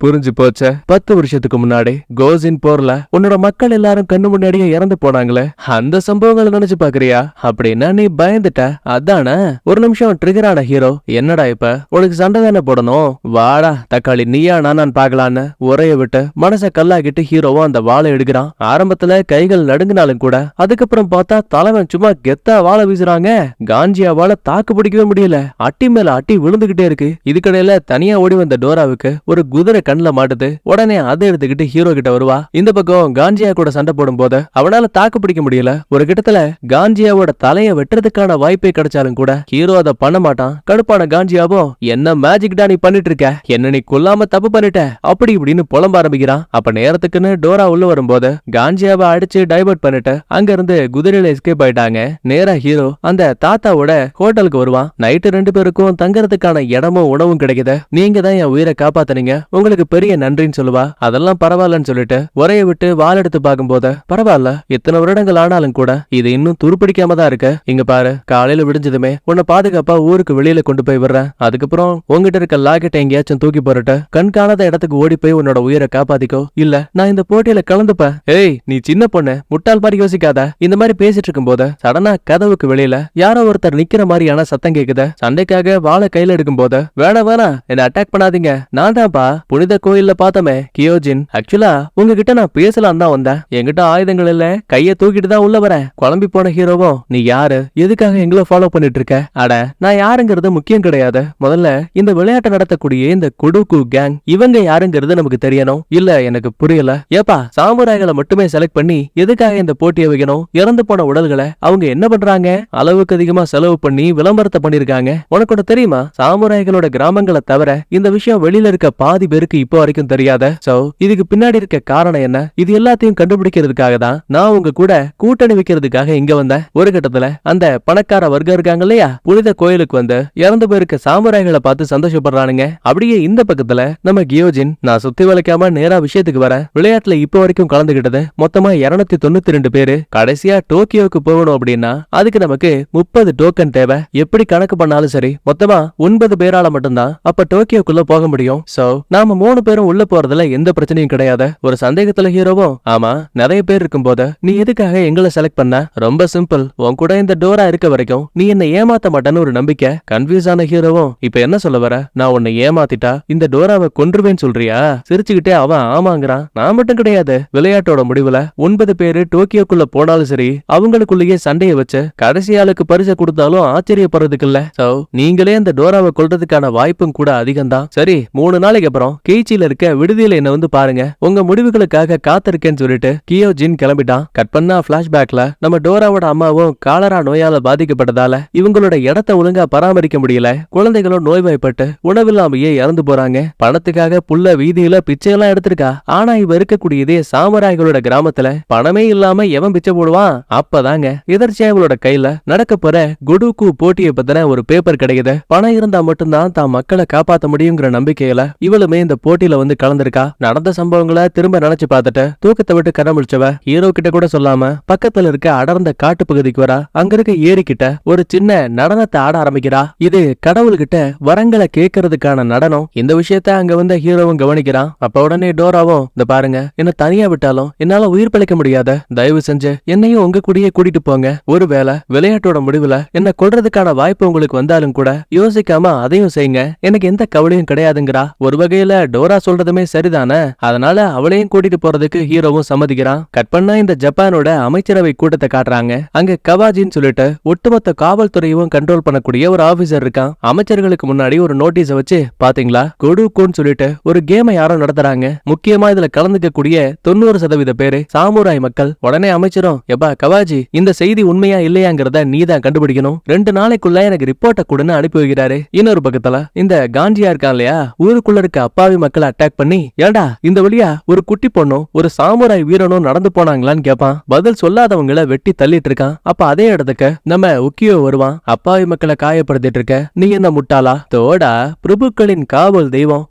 Speaker 1: புரிஞ்சு போச்ச, 10 வருஷத்துக்கு முன்னாடி கோசின் போர்ல உன்னோட மக்கள் எல்லாரும் கண்ணு முன்னாடியே இறந்து போனாங்களே, அந்த சம்பவங்களை நினைச்சு பாக்குறியா? அப்படின்னா நீ பயந்துட்ட அதானே? ஒரு நிமிஷம் ட்ரிகர் ஆன ஹீரோ, என்னடா இப்ப உனக்கு சண்டை தானே போடணும், வாடா தக்காளி நீயா நான் பாக்கலான்னு உரைய விட்டு மனச கல்லாக்கிட்டு ஹீரோவும் அந்த வாழை எடுக்கிறான். ஆரம்பத்துல கைகள் நடுங்கினாலும் கூட அதுக்கப்புறம் பார்த்தா தலைவன் சும்மா கெத்தா வாழை வீசுறாங்க. காஞ்சியாவால தாக்கு பிடிக்கவே முடியல, அட்டி மேல அட்டி விழுந்துகிட்டே இருக்கு. இதுக்கடையில தனியா ஓடி வந்த டோராவுக்கு ஒரு குதிரை கண்ணுல மாட்டுது. உடனே அதை எடுத்துக்கிட்டு ஹீரோ கிட்ட வருவா. இந்த பக்கம் காஞ்சியா கூட சண்டை போடும் போது அவனால தாக்கு பிடிக்க முடியல. ஒரு கிட்டத்துல காஞ்சியாவோட தலைய வெட்டுறதுக்கான வாய்ப்பே கிடைச்சாலும் கூட ஹீரோ அதை பண்ண மாட்டான். கடுப்பான காஞ்சியாவோ, என்ன மேஜிக் டா நீ பண்ணிட்டு இருக்க, என்ன நீ கொல்லாம தப்பு பண்ணிட்ட அப்படி இப்படின்னு புலம்ப ஆரம்பிக்கிறான். அப்ப நேரத்துக்குன்னு டோரா உள்ள வரும்போது காஞ்சியாவை அடிச்சு டைவர்ட் பண்ணிட்டு அங்க இருந்து குதிரையில எஸ்கேப் ஆயிட்டாங்க. நேரா ஹீரோ அந்த தாத்தாவோட ஹோட்டலுக்கு வருவான். நைட்டு 2 பேருக்கும் தங்கறதுக்கான இடமும் உணவும் கிடைக்குது. நீங்க தான் என் உயிரை காப்பாத்துனீங்க, உங்களுக்கு பெரிய நன்றின்னு சொல்லுவா. அதெல்லாம் பரவாயில்லன்னு சொல்லிட்டு உரைய விட்டு வால் எடுத்து பார்க்கும்போது, பரவாயில்ல இத்தனை வருடங்கள் ஆனாலும் கூட இது இன்னும் துருப்பிடிக்காம தான் இருக்கு. இங்க பாரு, காலையில விடிஞ்சதுமே உன்னை பாதுகாப்பா ஊருக்கு வெளியில கொண்டு போய் விடுறேன். அதுக்கப்புறம் உங்ககிட்ட இருக்க லாக்கெட்டை எங்கேயாச்சும் தூக்கி போறட்ட கண் காணாத இடத்துக்கு ஓடி போய் உன்னோட உயிரை காப்பாத்திக்கோ, இல்ல நான் இந்த போட்டியில கலந்துப்பேன். ஏய் நீ சின்ன பொண்ணு, முட்டாள் மாதிரி யோசிக்காத. இந்த மாதிரி பேசிட்டு இருக்கும் போது சடனா கதவுக்கு வெளியில யாரோ ஒருத்தர் நிக்கிற மாதிரியான சத்தம் கேக்குது. சண்டைக்காக வாழை கையில எடுக்கும் போது, வேணாம் என்ன அட்டாக் பண்ணாதீங்க, நான் தான்ப்பா புனித கோயில்ல பார்த்தமே கியோஜின். ஆக்சுவலா உங்ககிட்ட நான் பேசலாம் தான் வந்தேன், என்கிட்ட ஆயுதங்கள் இல்ல, கைய தூக்கிட்டு தான் உள்ள வரேன். குழம்பி போன ஹீரோவும், நீ யாரு, எதுக்காக எங்களை ஃபாலோ பண்ணிட்டு இருக்க? அட நான் யாருங்கிறது முக்கியம் கிடையாது, முதல்ல இந்த விளையாட்டை நடத்தக்கூடிய இந்த குடுக்கு கேங் இவங்க யாருங்கிறது நமக்கு தெரியணும். இல்ல எனக்கு புரியல. ஏப்பா சாமுராய்களை மட்டுமே செலக்ட் பண்ணி எதுக்காக இந்த போட்டியை வைக்கணும்? இறந்து போன உடல்களை அவங்க என்ன பண்றாங்க? அளவுக்கு அதிகமா செலவு பண்ணி விளம்பரத்தை பண்ணிருக்காங்க. உனக்கு தெரியுமா, சாமுராய்களோட கிராமங்களை தவிர இந்த விஷயம் வெளியில இருக்க பாதி பேருக்கு இப்போ வரைக்கும் தெரியாத. சோ இதுக்கு பின்னாடி இருக்க காரணம் என்ன? இது எல்லாத்தையும் கண்டுபிடிக்கிறதுக்காக தான் நான் உங்க கூட கூட்டணி வைக்கிறதுக்காக இங்க வந்தேன். ஒரு கட்டத்துல அந்த பணக்கார வர்க்கம் இருக்காங்க இல்லையா, புனித கோயிலுக்கு வந்து இறந்து போயிருக்க சாமுராய்களை பார்த்து சந்தோஷப்படுறானுங்க. அப்படியே இந்த பக்கம் பக்கத்துல நம்ம கியோஜின், நான் சுத்தி வளைக்காம நேரா விஷயத்துக்கு வரேன். விளையாட்டுல இப்ப வரைக்கும் கலந்துகிட்டது மொத்தமா 292 பேரு. கடைசியா டோக்கியோக்கு போகணும் அப்படின்னா அதுக்கு நமக்கு 30 டோக்கன் தேவை. எப்படி கணக்கு பண்ணாலும் சரி மொத்தமா 9 பேரால மட்டும்தான் அப்ப டோக்கியோக்குள்ள போக முடியும். சோ நாம 3 பேரும் உள்ள போறதுல எந்த பிரச்சனையும் கிடையாது. ஒரு சந்தேகத்துல ஹீரோவும், ஆமா நிறைய பேர் இருக்கும் போது நீ எதுக்காக எங்களை செலக்ட் பண்ண? ரொம்ப சிம்பிள், உன் கூட இந்த டோரா இருக்க வரைக்கும் நீ என்ன ஏமாத்த மாட்டேன்னு ஒரு நம்பிக்கை. கன்ஃபியூஸ் ஆன ஹீரோவும், இப்ப என்ன சொல்ல வர? நான் உன்னை ஏமாத்திட்டா இந்த டோராவை கொன்றுவேன்னு சொல்றியா? சிரிச்சுக்கிட்டே அவன் ஆமாங்கிறான். நான் மட்டும் கிடையாது, விளையாட்டோட முடிவுல 9 பேரு டோக்கியோக்குள்ள போனாலும் சரி அவங்களுக்குள்ளேயே சண்டையை வச்சு கடைசி ஆளுக்கு பரிசை கொடுத்தாலும் ஆச்சரியப்படுறதுக்கு இல்ல. சோ நீங்களே அந்த டோராவை கொல்றதுக்கான வாய்ப்பும் கூட அதிகம் தான். சரி 3 நாளைக்கு அப்புறம் கெய்ச்சில இருக்க விடுதியில என்ன வந்து பாருங்க, உங்க முடிவுகளுக்காக காத்திருக்கேன்னு சொல்லிட்டு கியோஜின் கிளம்பிட்டான். கட் பண்ணா பிளாஷ்பேக்ல நம்ம டோராவோட அம்மாவும் காலரா நோயால பாதிக்கப்பட்டதால இவங்களோட இடத்தை ஒழுங்கா பராமரிக்க முடியல. குழந்தைகளும் நோய்வாய்ப்பட்டு உணவில்லாமையே இறந்து போறாங்க. பணத்துக்காக புள்ள வீதியில பிச்சையெல்லாம் எடுத்திருக்கா. ஆனா இவ இருக்கக்கூடியதே சாமராய்களோட கிராமத்துல பணமே இல்லாம எவன் பிச்சை போடுவான்? அப்பதாங்க எதர்ச்சியா இவளோட கையில நடக்க போற குடுக்கு போட்டியை பத்தின ஒரு பேப்பர் கிடைக்குது. பணம் இருந்தா மட்டும்தான் தான் மக்களை காப்பாத்த முடியுங்கிற நம்பிக்கையில இவளுமே இந்த போட்டியில வந்து கலந்திருக்கா. நடந்த சம்பவங்களை திரும்ப நினைச்சு பார்த்துட்டு தூக்கத்தை விட்டு கண்ண முடிச்சவ ஹீரோ கிட்ட கூட சொல்லாம பக்கத்துல இருக்க அடர்ந்த காட்டு பகுதிக்கு வரா. அங்க இருக்க ஏரி கிட்ட ஒரு சின்ன நடனத்தை ஆட ஆரம்பிக்கிறா. இது கடவுள்கிட்ட வரங்களை கேட்கறதுக்கான நடனம். இந்த விஷயத்த அங்க வந்த ஹீரோவும் கவனிக்கிறான். அப்ப உடனே டோராவும், இந்த பாருங்க, என்ன தனியா விட்டாலும் என்னால உயிர் பிழைக்க முடியாத, தயவு செஞ்சு என்னையும் உங்க கூடயே கூட்டிட்டு போங்க. ஒருவேளை விளையாட்டோட முடிவுல என்ன கொல்றதுக்கான வாய்ப்பு உங்களுக்கு வந்தாலும் கூட யோசிக்காம அதையும் செய்யுங்க, எனக்கு எந்த கவலையும் கிடையாதுங்கிறா. ஒரு வகையில டோரா சொல்றதுமே சரிதானே. அதனால அவளையும் கூட்டிட்டு போறதுக்கு ஹீரோவும் சம்மதிக்கிறான். கட் பண்ணா இந்த ஜப்பானோட அமைச்சரவை கூட்டத்தை காட்டுறாங்க. அங்க கவாஜின்னு சொல்லிட்டு ஒட்டுமொத்த காவல்துறையும் கண்ட்ரோல் பண்ணக்கூடிய ஒரு ஆபீசர் இருக்கான். அமைச்சர்களுக்கு முன்னாடி ஒரு நோட்டீஸ வச்சு, பாத்தீங்களா கொடுக்கோன்னு சொல்லிட்டு ஒரு கேமை யாரோ நடத்துறாங்க. முக்கியமா இதுல கலந்துக்க கூடிய 90% பேரு சாமுராய் மக்கள். உடனே அமைச்சரும், எப்பா கவாஜி, இந்த செய்தி உண்மையா இல்லையாங்கிறத நீதான் கண்டுபிடிக்கணும். 2 நாளைக்குள்ள எனக்கு ரிப்போர்ட்டை கொடுன்னு அனுப்பி வைக்கிறாரு. இன்னொரு பக்கத்துல இந்த காஞ்சியா இருக்கான் இல்லையா, ஊருக்குள்ள இருக்க அப்பாவி மக்களை அட்டாக் பண்ணி, ஏண்டா இந்த வழியா ஒரு குட்டி பொண்ணும் ஒரு சாமுராய் வீரனும் நடந்து போனாங்களான்னு கேட்பான். பதில் சொல்லாதவங்களை வெட்டி தள்ளிட்டு இருக்கான். அப்ப அதே இடத்துக்கு நம்ம உக்கியோ வருவான். அப்பாவி மக்களை காயப்படுத்திட்டு இருக்க நீ என்ன முட்டாளா? தோடா பிரபுக்களின் காவல் தெய்வம்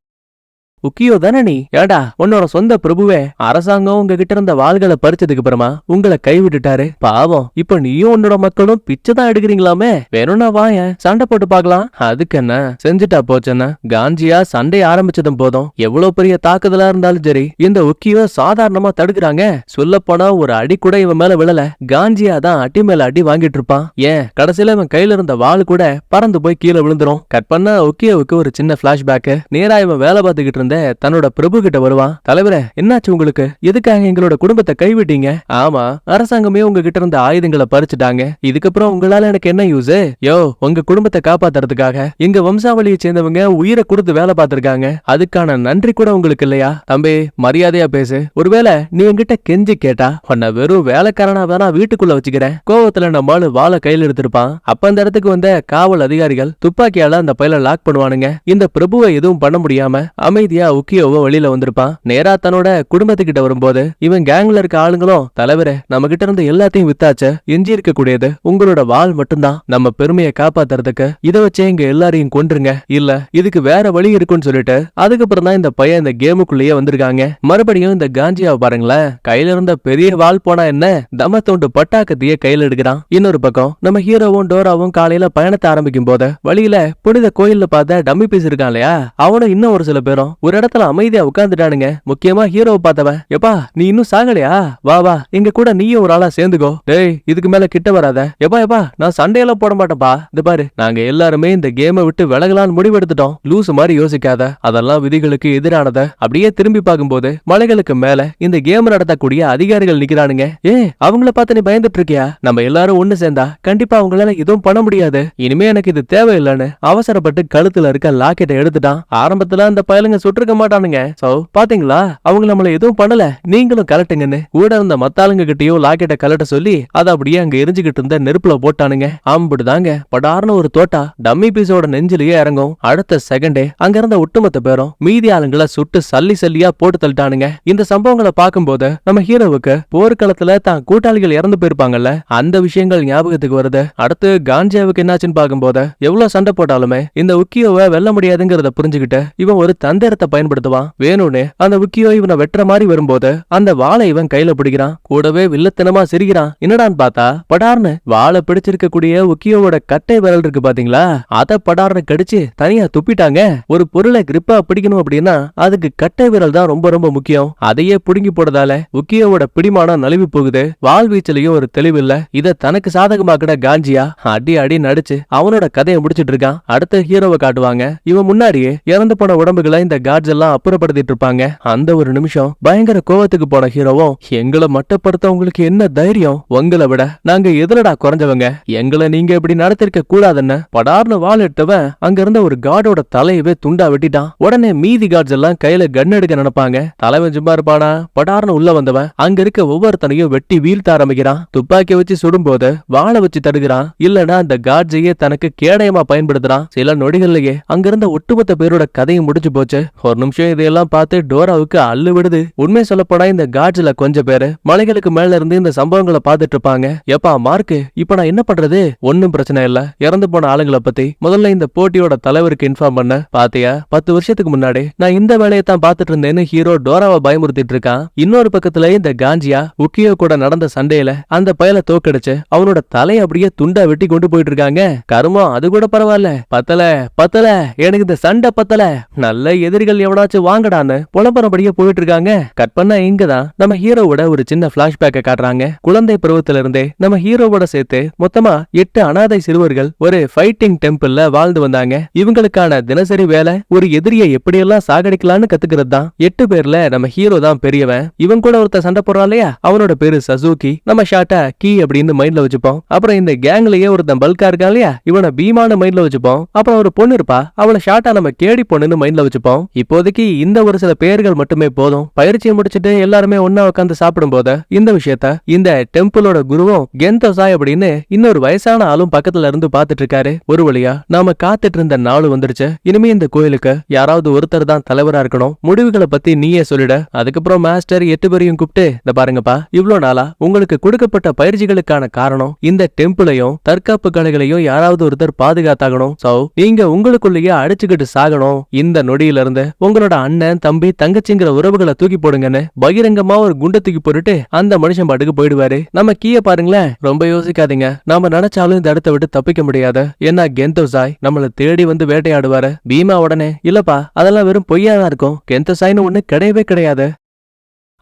Speaker 1: உக்கியோ தானே நீ? ஏடா உன்னோட சொந்த பிரபுவே அரசாங்கம் உங்ககிட்ட இருந்த வாள்களை பறிச்சதுக்கு அப்புறமா உங்களை கைவிட்டுட்டாரு. பாவம், இப்ப நீயும் உன்னோட மக்களும் பிச்சை தான் எடுக்கிறீங்களாமே. வேணும்னா வாயேன், சண்டை போட்டு பாக்கலாம். அதுக்கு என்ன செஞ்சுட்டா போச்சுன்னா? காஞ்சியா சண்டை ஆரம்பிச்சதும் போதும் எவ்வளவு பெரிய தாக்குதலா இருந்தாலும் சரி இந்த உக்கியோ சாதாரணமா தடுக்கிறாங்க. சொல்ல போனா ஒரு அடி கூட இவன் மேல விழல. காஞ்சியா தான் அடி மேல அடி வாங்கிட்டு இருப்பான். ஏன் கடைசியில இவன் கையில இருந்த வாள் கூட பறந்து போய் கீழே விழுந்துரும். கட் பண்ணா உக்கியோவுக்கு ஒரு சின்ன பிளாஷ்பேக். நேரா இவன் வேலை பார்த்துக்கிட்டு இருந்த தன்னோட பிரபு கிட்ட வருவான். தலைவரே, என்னாச்சு உங்களுக்கு? எதுக்காக எங்களோட குடும்பத்தை கைவிட்டீங்க? ஆமா, அரசாங்கமே உங்ககிட்ட இருந்த ஆயுதங்களை பறிச்சுட்டாங்க. இதுக்கப்புறம் உங்களால எனக்கு என்ன யூஸ்? யோ, உங்க குடும்பத்தை காப்பாத்துறதுக்காக எங்க வம்சாவளியை சேர்ந்தவங்க உயிரை கொடுத்து வேலை பார்த்திருக்காங்க. அதுக்கான நன்றி கூட உங்களுக்கு இல்லையா? தம்பி, மரியாதையா பேசு. ஒருவேளை நீ என்கிட்ட கெஞ்சி கேட்டா உன்னை வெறும் வேலைக்காரனா வேணா வீட்டுக்குள்ள வச்சுக்கிறேன். கோவத்துல நம்மால வாழை கையில் எடுத்திருப்பான். அப்ப அந்த இடத்துக்கு வந்த காவல் அதிகாரிகள் துப்பாக்கியால அந்த பையல லாக் பண்ணுவானுங்க. இந்த பிரபுவை எதுவும் பண்ண முடியாம அமைதியா உக்கியோவோ வெளியில வந்திருப்பான். நேரா தன்னோட குடும்பத்துக்கிட்ட வரும்போது இவன் கேங்ல இருக்க ஆளுங்களும், தலைவரே நம்ம கிட்ட இருந்து எல்லாத்தையும் வித்தாச்சு, எஞ்சி இருக்க கூடியது உங்களோட வாள் மட்டும்தான். நம்ம பெருமையை காப்பாத்துறதுக்கு இதை வச்சே இங்க எல்லாரையும் கொன்றுங்க, இல்ல இதுக்கு வேற வழி இருக்குன்னு சொல்லிட்டு அதுக்கப்புறம் தான் இந்த பையன் இந்த கேமுக்குள்ளேயே வந்திருக்காங்க. மறுபடியும் இந்த காஞ்சியாவை பாருங்களேன், கையில இருந்த பெரிய வாள் போனா என்ன, தம தோண்டு பட்டாக்கத்தையே கையில எடுக்கிறான். இன்னொரு பக்கம் நம்ம ஹீரோவும் டோராவும் காலையில பயணத்தை ஆரம்பிக்கும் போது வழியில புனித கோயில்ல பார்த்த டம்மி பீஸ் இருக்கான் இல்லையா, அவனும் இன்னும் ஒரு சில பேரும் ஒரு இடத்துல அமைதியா உட்கார்ந்துட்டானுங்க. முக்கியமா ஹீரோவை பார்த்தவன், எப்பா நீ இன்னும் சாகலையா? வா வா, எங்க கூட நீயும் ஒரு ஆளா சேர்ந்துக்கோ. டேய், இதுக்கு மேல கிட்ட வராத. எப்பா எப்பா, நான் சண்டையெல்லாம் போட மாட்டேன்பா. இது பாரு, நாங்க எல்லாருமே இந்த கேமை விட்டு விலகலான்னு முடிவெடுத்துட்டோம். லூசு மாதிரி யோசிக்காத, அதெல்லாம் விதிகளுக்கு எதிரானத. அப்படியே திரும்பி பார்க்கும்போது மலைகளுக்கு மேல இந்த கேம் நடத்தக்கூடிய அதிகாரிகள் நிக்கிறானுங்க. அவங்கள பார்த்து நீ பயந்துட்டு இருக்கியா? நம்ம எல்லாரும் ஒண்ணு சேர்ந்தா கண்டிப்பா அவங்களால எதுவும் பண்ண முடியாது. இனிமே எனக்கு இது தேவையில்லைன்னு அவசரப்பட்டு கழுத்துல இருக்க லாக்கெட்டை எடுத்துட்டான். ஆரம்பத்துல அந்த பயலுங்க தொட்டிருக்க மாட்டானுங்க. சோ பாத்தீங்களா அவங்க நம்மள எதுவும் பண்ணல, நீங்களும் கலட்டுங்கன்னு கூட இருந்த மத்தாளுங்க கிட்டயோ லாக்கெட்ட கலட்ட சொல்லி அதை அப்படியே அங்க எரிஞ்சுக்கிட்டு இருந்த நெருப்புல போட்டானுங்க. அம்புடுதாங்க படார்னு ஒரு தோட்டா டம்மி பீஸோட நெஞ்சிலேயே இறங்கும். அடுத்த செகண்டே அங்க இருந்த ஒட்டுமொத்த பேரும் மீதி ஆளுங்களை சுட்டு சல்லி சல்லியா போட்டு தள்ளிட்டானுங்க. இந்த சம்பவங்களை பார்க்கும்போது நம்ம ஹீரோவுக்கு போர்க்களத்துல தான் கூட்டாளிகள் இறந்து போயிருப்பாங்கல்ல, அந்த விஷயங்கள் ஞாபகத்துக்கு வருது. அடுத்து காஞ்சியாவுக்கு என்னாச்சுன்னு பார்க்கும்போது எவ்வளவு சண்டை போட்டாலுமே இந்த உக்கியோவை வெல்ல முடியாதுங்கிறத புரிஞ்சுக்கிட்டு இவன் ஒரு தந்திரத்தை பயன்படுத்துவான். வேணும்னு அந்த உக்கியோ இவனை வெட்டுற மாதிரி வரும்போது அந்த வாளை இவன் கையில பிடிக்கிறான். கூடவே வில்லத்தனமா சிரிக்கிறான். என்னடான்னு பார்த்தா படார்னு வாளை பிடிச்சிருக்க கூடிய உக்கியோவோட கட்டை விரல் இருக்கு பாத்தீங்களா, அத படார்னு கடிச்சு தனியா துப்பிட்டாங்க. ஒரு பொருளை கிரிப்பா பிடிக்கணும் அப்படின்னா அதுக்கு கட்டை விரல் தான் ரொம்ப ரொம்ப முக்கியம். அதையே புடுங்கி போடுறதால உக்கியோவோட பிடிமானம் நழுவி போகுது. வால் வீச்சிலையும் ஒரு தெளிவு இல்ல. இத தனக்கு சாதகமாக்கிட காஞ்சியா அடி அடி நடிச்சு அவனோட கதையை முடிச்சிட்டு இருக்கான். அடுத்த ஹீரோவை காட்டுவாங்க. இவன் முன்னாடியே இறந்து போன உடம்புகளை இந்த காட்ஸ் எல்லாம் அப்புறப்படுத்திட்டு இருப்பாங்க. அந்த ஒரு நிமிஷம் பயங்கர கோவத்துக்கு போன ஹீரோவும், எங்களை மட்டப்படுத்த உங்களுக்கு என்ன தைரியம், உங்களை விட நாங்க எதுலடா குறைஞ்சவங்க, எங்களை நீங்க இப்படி நடத்திருக்க கூடாதுன்னு படார்னு வாள் எடுத்தவன் அங்க இருந்த ஒரு காடோட தலையவே துண்டா வெட்டிட்டான். உடனே மீதி காட்ஸ் எல்லாம் கையில கன் எடுக்க நினைப்பாங்க. தலைவன் சும்மா இருப்பானா, படார்னு உள்ள வந்தவன் அங்க இருக்க ஒவ்வொருத்தனையும் வெட்டி வீழ்த்த ஆரம்பிக்கிறான். துப்பாக்கி வச்சு சுடும்போது வாளை வச்சு தடுக்கிறான். இல்லனா அந்த காட்ஸையே தனக்கு கேடயமா பயன்படுத்துறான். சில நொடிகள்லயே அங்க இருந்த ஒட்டுமொத்த பேரோட கதையும் முடிஞ்சு போச்சு. ஒரு நிமிஷம் இதையெல்லாம் பார்த்து டோராவுக்கு அள்ளு விடுது. உண்மை சொல்லப்போனா இந்த காட்ஸ்ல கொஞ்சம் பேரு மலைகளுக்கு மேல இருந்து இந்த சம்பவங்களை பார்த்துட்டு இருப்பாங்க. எப்பா மார்க்கு, இப்ப நான் என்ன பண்றது? ஒன்னும் பிரச்சனை இல்ல, இறந்து போன ஆளுங்களை பத்தி முதல்ல இந்த போட்டியோட தலைவருக்கு இன்ஃபார்ம் பண்ண. பாத்தியா 10 வருஷத்துக்கு முன்னாடி நான் இந்த வேலையை தான் பார்த்துட்டு இருந்தேன்னு ஹீரோ டோராவை பயமுறுத்திட்டு இருக்கான். இன்னொரு பக்கத்துல இந்த காஞ்சியா உக்கியோ கூட நடந்த சண்டையில அந்த பயல தோக்கடிச்சு அவனோட தலை அப்படியே துண்டா வெட்டி கொண்டு போயிட்டு இருக்காங்க. கருமம் அது கூட பரவாயில்ல, பத்தல பத்தல எனக்கு இந்த சண்டை பத்தல, நல்ல எதிரிகள் எவனாச்சும் வாங்கடான்னு புலம்பரப்படியே போயிட்டு இருக்காங்க. கட் பண்ணா இங்கதான் நம்ம ஹீரோவோட ஒரு சின்ன பிளாஷ்பேக்க காட்டுறாங்க. குழந்தை பருவத்துல இருந்தே நம்ம ஹீரோவோட சேர்த்து மொத்தமா 8 அனாதை சிறுவர்கள் ஒரு ஃபைட்டிங் டெம்பிள்ல வாழ்ந்து வந்தாங்க. இவங்களுக்கான தினசரி வேலை ஒரு எதிரியை எப்படியெல்லாம் சாகடிக்கலான்னு கத்துக்கிறது தான். 8 பேர்ல நம்ம ஹீரோ தான் பெரியவன். இவன் கூட ஒருத்த சண்டை போடுறான் இல்லையா, அவனோட பேரு சசூகி. நம்ம ஷார்ட்டா கீ அப்படின்னு மைண்ட்ல வச்சுப்போம். அப்புறம் இந்த கேங்லயே ஒருத்தன் பல்கா இருக்கான் இல்லையா, இவனை பீமான மைண்ட்ல வச்சுப்போம். அப்புறம் ஒரு பொண்ணு இருப்பா, அவளை ஷார்ட்டா நம்ம கேடி பொண்ணுன்னு மைண்ட்ல வச்சுப்போம். இப்போதைக்கு இந்த ஒரு சில பேர்கள் மட்டுமே போதும். பயிற்சியை முடிச்சிட்டு எல்லாருமே ஒன்னா உட்காந்து சாப்பிடும் போது இந்த விஷயத்த இந்த டெம்பிளோட குருவும் கெந்தோசாய் அப்படின்னு இன்னொரு வயசான ஆளும் பக்கத்துல இருந்து பாத்துட்டு இருக்காரு. ஒரு வழியா நாம காத்துட்டு இருந்த நாள் வந்துருச்சு. இனிமே இந்த கோயிலுக்கு யாராவது ஒருத்தர் தான் தலைவரா இருக்கணும். முடிவுகளை பத்தி நீயே சொல்லிட. அதுக்கப்புறம் மாஸ்டர் 8 பேரையும் கூப்பிட்டு, இந்த பாருங்கப்பா, இவ்வளவு நாளா உங்களுக்கு கொடுக்கப்பட்ட பயிற்சிகளுக்கான காரணம் இந்த டெம்பிளையும் தற்காப்பு கலைகளையும் யாராவது ஒருத்தர் பாதுகாத்தாகணும். சோ நீங்க உங்களுக்குள்ளேயே அடிச்சுக்கிட்டு சாகணும். இந்த நொடியில இருந்து உங்களோட அண்ணன் தம்பி தங்கச்சிங்கிற உறவுகளை தூக்கி போடுங்கன்னு பகிரங்கமா ஒரு குண்டை தூக்கி போட்டுட்டு அந்த மனுஷன் பாட்டுக்கு போயிடுவாரு. நம்ம கீய பாருங்களேன், ரொம்ப யோசிக்காதீங்க. நாம நினைச்சாலும் இந்த இடத்தை விட்டு தப்பிக்க முடியாது. ஏன்னா கெந்தோசாய் நம்மள தேடி வந்து வேட்டையாடுவாரு. பீமா உடனே, இல்லப்பா அதெல்லாம் வெறும் பொய்யாதான் இருக்கும், கெந்தோசாய்னு ஒண்ணு கிடையவே கிடையாது.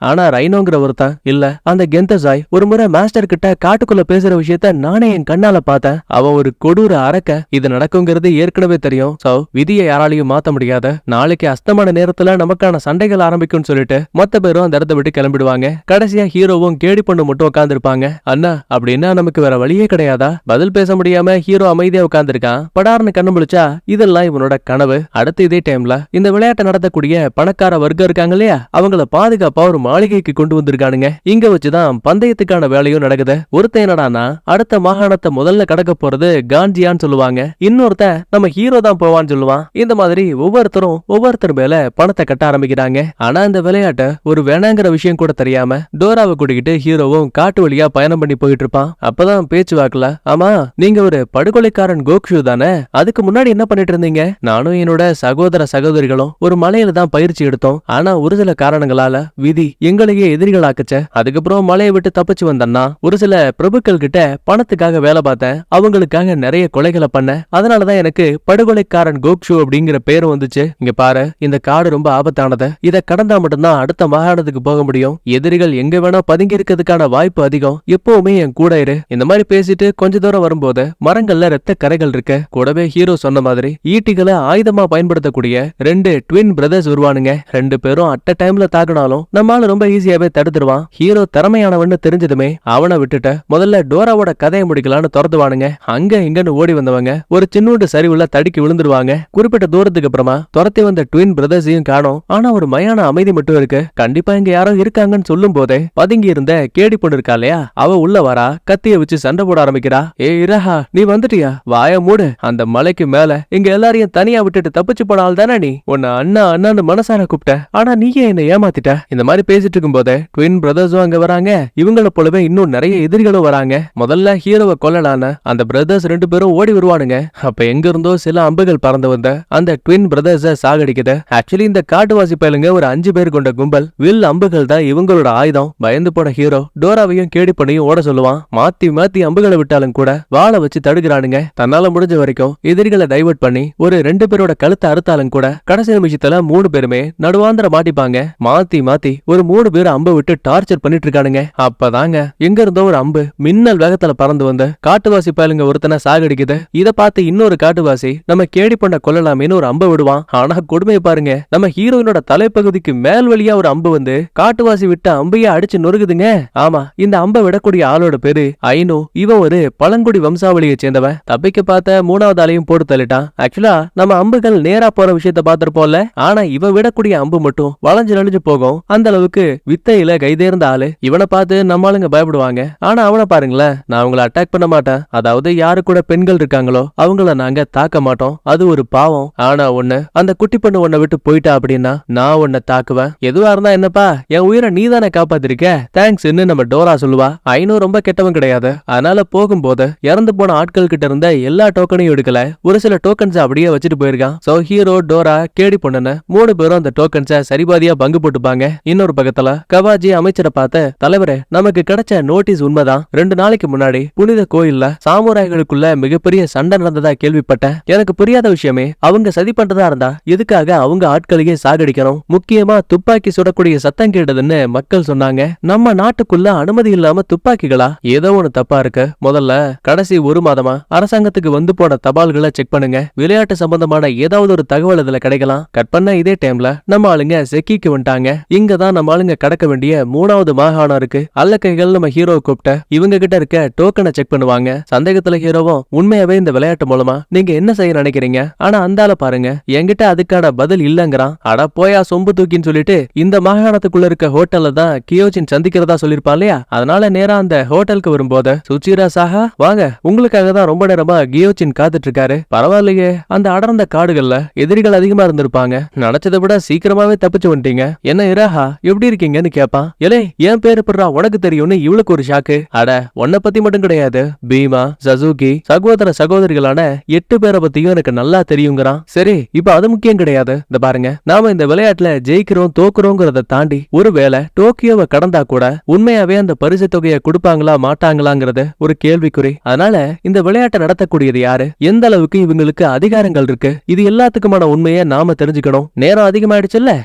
Speaker 1: ஆனா ரைனோங்கிற ஒருத்தன் இல்ல, அந்த கெந்தோசாய் ஒரு முறை மாஸ்டர் கிட்ட காட்டுக்குள்ள பேசுற விஷயத்த நானே என் கண்ணால பார்த்தேன். அவன் ஒரு கொடூர அரக்க. இது நடக்குங்கிறது ஏற்கனவே தெரியும். சோ விதியை யாராலையும் மாத்த முடியாத. நாளைக்கு அஸ்தமான நேரத்துல நமக்கான சண்டைகள் ஆரம்பிக்கும்னு சொல்லிட்டு மொத்த பேரும் அந்த இடத்த விட்டு கிளம்பிடுவாங்க. கடைசியா ஹீரோவும் கேடி பொண்ணு மட்டும் உட்கார்ந்து இருப்பாங்க. அண்ணா அப்படின்னா நமக்கு வேற வழியே கிடையாதா? பதில் பேச முடியாம ஹீரோ அமைதியா உட்கார்ந்துருக்கான். படார்னு கண்ணு முழிச்சா இதெல்லாம் இவனோட கனவு. அடுத்து இதே டைம்ல இந்த விளையாட்டை நடத்தக்கூடிய பணக்கார வர்க்கம் இருக்காங்க இல்லையா, அவங்கள பாதுகாப்பா ஒரு மாளிகைக்கு கொண்டு வந்திருக்கானுங்க. இங்க வச்சுதான் பந்தயத்துக்கான வேலையும் நடக்குது. ஒருத்தன் என்னடானா அடுத்த மாகாணத்தை முதல்ல கடக்க போறது காஞ்சியான்னு சொல்லுவாங்க. இன்னொருத்த நம்ம ஹீரோ தான் போவான்னு சொல்லுவான். இந்த மாதிரி ஒவ்வொருத்தர் மேல பணத்தை கட்ட ஆரம்பிக்கிறாங்க. ஆனா இந்த விளையாட்டை ஒரு வேணாங்கிற விஷயம் கூட தெரியாம டோராவை கூட்டிக்கிட்டு ஹீரோவும் காட்டு வழியா பயணம் பண்ணி போயிட்டு இருப்பான். அப்பதான் பேச்சு வாக்கல, ஆமா நீங்க ஒரு படுகொலைக்காரன் கோக்ஷு தானே, அதுக்கு முன்னாடி என்ன பண்ணிட்டு இருந்தீங்க? நானும் என்னோட சகோதர சகோதரிகளும் ஒரு மலையில தான் பயிற்சி எடுத்தோம். ஆனா ஒரு சில காரணங்களால விதி எங்களையே எதிரிகளாக்குச்ச. அதுக்கப்புறம் மலையை விட்டு தப்பிச்சு வந்தன்னா ஒரு சில பிரபுக்கள் கிட்ட பணத்துக்காக வேலை பார்த்தேன். அவங்களுக்காக நிறைய கொலைகளை பண்ண. அதனாலதான் எனக்கு படுகொலைக்காரன் கோக்ஷு அப்படிங்கிற பேரும் வந்துச்சு. இங்க பாரு, இந்த காடு ரொம்ப ஆபத்தானது. இதை கடந்தா மட்டும்தான் அடுத்த மாகாணத்துக்கு போக முடியும். எதிரிகள் எங்க வேணா பதுங்கி இருக்கிறதுக்கான வாய்ப்பு அதிகம். எப்பவுமே என் கூட இரு. இந்த மாதிரி பேசிட்டு கொஞ்ச தூரம் வரும்போது மரங்கள்ல ரத்த கரைகள் இருக்கு. கூடவே ஹீரோ சொன்ன மாதிரி ஈட்டிகளை ஆயுதமா பயன்படுத்தக்கூடிய 2 ட்வின் பிரதர்ஸ் வருவானுங்க. 2 பேரும் அட் டைம்ல தாக்கினாலும் நம்மால அதனால ரொம்ப ஈஸியாவே தடுத்துருவான். ஹீரோ திறமையானவன்னு தெரிஞ்சதுமே அவனை விட்டுட்டு முதல்ல டோராவோட கதையை முடிக்கலான்னு துரத்துவானுங்க. அங்க இங்கன்னு ஓடி வந்தவங்க ஒரு சின்னோண்டு சரிவுள்ள தடுக்கி விழுந்துருவாங்க. குறிப்பிட்ட தூரத்துக்கு அப்புறமா துரத்தி வந்த ட்வின் பிரதர்ஸையும் காணோம். ஆனா ஒரு மயான அமைதி மட்டும் இருக்கு. கண்டிப்பா இங்க யாரோ இருக்காங்கன்னு சொல்லும் போதே பதுங்கி இருந்த கேடி பொண்ணு இருக்கா இல்லையா, அவ உள்ள வரா. கத்திய வச்சு சண்டை போட ஆரம்பிக்கிறா. ஏ இரஹா, நீ வந்துட்டியா? வாய மூடு. அந்த மலைக்கு மேல இங்க எல்லாரையும் தனியா விட்டுட்டு தப்பிச்சு போன ஆள் தானே நீ? உன்னை அண்ணா அண்ணான்னு மனசார கூப்பிட்ட. ஆனா நீயே என்ன ஏமாத்திட்ட. இந்த மாதிரி பேசிட்டு இருக்கும் போதே ட்வின் பிரதர்ஸும் அங்க வராங்க. இவங்கள போலவே இன்னும் நிறைய எதிரிகளும் வராங்க. முதல்ல ஹீரோவை கொல்லலான அந்த பிரதர்ஸ் 2 பேரும் ஓடி வருவானுங்க. அப்ப எங்க இருந்தோ சில அம்புகள் பறந்து வந்த அந்த ட்வின் பிரதர்ஸ சாகடிக்குது. ஆக்சுவலி இந்த காட்டுவாசி பயலுங்க ஒரு 5 பேர் கொண்ட கும்பல். வில் அம்புகள் தான் இவங்களோட ஆயுதம். பயந்து போன ஹீரோ டோராவையும் கேடி பண்ணியும் ஓட சொல்லுவான். மாத்தி மாத்தி அம்புகளை விட்டாலும் கூட வாளை வச்சு தடுக்கிறானுங்க. தன்னால முடிஞ்ச வரைக்கும் எதிரிகளை டைவர்ட் பண்ணி ஒரு 2 பேரோட கழுத்தை அறுத்தாலும் கூட கடைசி நிமிஷத்துல 3 பேருமே நடுவாந்திர மாட்டிப்பாங்க. மாத்தி மாத்தி ஒரு 3 பேர் அம்பு விட்டு டார்ச்சர் பண்ணிட்டு இருக்கானுங்க. அப்பதாங்க எங்க இருந்தோ ஒரு அம்பு மின்னல் வேகத்துல பறந்து வந்து காட்டுவாசி பயலுங்க ஒருத்தனை சாகடிக்குது. இத பார்த்து இன்னொரு காட்டுவாசி நம்ம கேடி பண்ண கொல்லலாமேன்னு ஒரு அம்பை விடுவான். ஆனா கொடுமையை பாருங்க, நம்ம ஹீரோயினோட தலைப்பகுதிக்கு மேல் வழியா ஒரு அம்பு வந்து காட்டுவாசி விட்ட அம்பையே அடிச்சு நொறுக்குதுங்க. ஆமா, இந்த அம்பை விடக்கூடிய ஆளோட பேரு ஐனோ. இவன் ஒரு பழங்குடி வம்சாவளியை சேர்ந்தவன். தப்பிக்க பார்த்த 3வது ஆளையும் போட்டு தள்ளிட்டான். ஆக்சுவலா நம்ம அம்புகள் நேரா போற விஷயத்த பாத்திருப்போம்ல, ஆனா இவ விடக்கூடிய அம்பு மட்டும் வளைஞ்சு நெளிஞ்சு போகும். அந்த அளவுக்கு வித்தையில கைதேர்ந்த ஆளு. இவனை பார்த்து நம்ம ஆளுங்க பயப்படுவாங்க. ஆனா அவனை பாருங்களேன், நான் உங்களை அட்டாக் பண்ண மாட்டேன். அதாவது யாரு கூட பெண்கள் இருக்காங்களோ அவங்கள நாங்க தாக்க மாட்டோம். அது ஒரு பாவம். ஆனா ஒண்ணு, அந்த குட்டி பொண்ணு உன்னை விட்டு போயிட்டா அப்படின்னா நான் உன்னை தாக்குவேன். எதுவா இருந்தா என்னப்பா, என் உயிரை நீ தானே காப்பாத்திருக்க, தேங்க்ஸ் நம்ம டோரா சொல்லுவா. ஐநூறு ரொம்ப கெட்டவன் கிடையாது. அதனால போகும்போது இறந்து போன ஆட்கள் கிட்ட இருந்த எல்லா டோக்கனையும் எடுக்கல. ஒரு சில டோக்கன்ஸ் அப்படியே வச்சுட்டு போயிருக்கான். சோ ஹீரோ, டோரா, கேடி பொண்ணுன்னு 3 பேரும் அந்த டோக்கன்ஸ சரிபாதியா பங்கு போட்டுப்பாங்க. இன்னொரு பக்கத்துல கவாஜி அமைச்சரை பார்த்த, தலைவரே நமக்கு கிடைச்ச நோட்டீஸ் உண்மைதான். 2 நாளைக்கு முன்னாடி புனித கோயில்ல சாமுராய்களுக்குள்ள மிகப்பெரிய சண்டை நடந்ததா கேள்விப்பட்டேன். எனக்கு புரியாத விஷயமே, அவங்க சதி பண்றதா இருந்தா எதுக்காக அவங்க ஆட்களையே சாகடிக்கணும்? முக்கியமா துப்பாக்கி சுடக்கூடிய சத்தம் கேட்டதுன்னு மக்கள் சொன்னாங்க. நம்ம நாட்டுக்குள்ள அனுமதி இல்லாம துப்பாக்கிகளா? ஏதோ ஒண்ணு தப்பா இருக்கு. முதல்ல கடைசி 1 மாதமா அரசாங்கத்துக்கு வந்து போன தபால்களை செக் பண்ணுங்க. விளையாட்டு சம்பந்தமான ஏதாவது ஒரு தகவல் இதுல கிடைக்கலாம். கட் பண்ண இதே டைம்ல நம்ம ஆளுங்க செக்கிக்கு வந்துட்டாங்க. இங்கதான் நம்ம ஆளுங்க கடக்க வேண்டிய 3வது மாகாணம் இருக்கு. அல்லக்கைகள் நம்ம ஹீரோ கூப்பிட்ட இவங்க கிட்ட இருக்க டோக்கனை செக் பண்ணுவாங்க. சந்தேகத்துல ஹீரோவும், உண்மையாவே இந்த விளையாட்டு மூலமா நீங்க என்ன செய்ய நினைக்கிறீங்க? ஆனா அந்தால பாருங்க, என்கிட்ட அதுக்கான பதில் இல்லங்கிறான். அட போயா சொம்பு தூக்கின்னு சொல்லிட்டு இந்த மாகாணத்துக்குள்ள இருக்க ஹோட்டல்ல தான் கியோஜின் சந்திக்கிறதா சொல்லிருப்பான் இல்லையா? அதனால நேரா அந்த ஹோட்டலுக்கு வரும்போது, சுச்சிரா சாஹா வாங்க, உங்களுக்காக தான் ரொம்ப நேரமா கியோஜின் காத்துட்டு இருக்காரு. பரவாயில்லையே, அந்த அடர்ந்த காடுகள்ல எதிரிகள் அதிகமா இருந்திருப்பாங்க. நினைச்சதை விட சீக்கிரமாவே தப்பிச்சு வந்துட்டீங்க. என்ன இராஹா, எப்படி இருக்கீங்கன்னு கேட்பான். எலே, என் பேரு படுறா உனக்கு தெரியும்னு இவளுக்கு ஒரு ஷாக்கு. அட உன்னை பத்தி மட்டும் கிடையாது, பீமா, சசுகி, சகோதர சகோதரிகளான 8 பேரை பத்தியும் எனக்கு நல்லா தெரியுங்கிறான். சரி, இப்ப அது முக்கியம் கிடையாது. இந்த பாருங்க, நாம இந்த விளையாட்டுல ஜெயிக்கிறோம் தோக்குறோங்கிறத தாண்டி ஒருவேளை டோக்கியோவை கடந்தா கூட உண்மையாவே அந்த பரிசு தொகையை கொடுப்பாங்களா மாட்டாங்களாங்கிறது ஒரு கேள்விக்குறி. அதனால இந்த விளையாட்டை நடத்தக்கூடியது யாரு, எந்த அளவுக்கு இவங்களுக்கு அதிகாரங்கள் இருக்கு, இது எல்லாத்துக்குமான உண்மையை நாம தெரிஞ்சுக்கணும். நேரம் அதிகமாயிடுச்சுல்ல,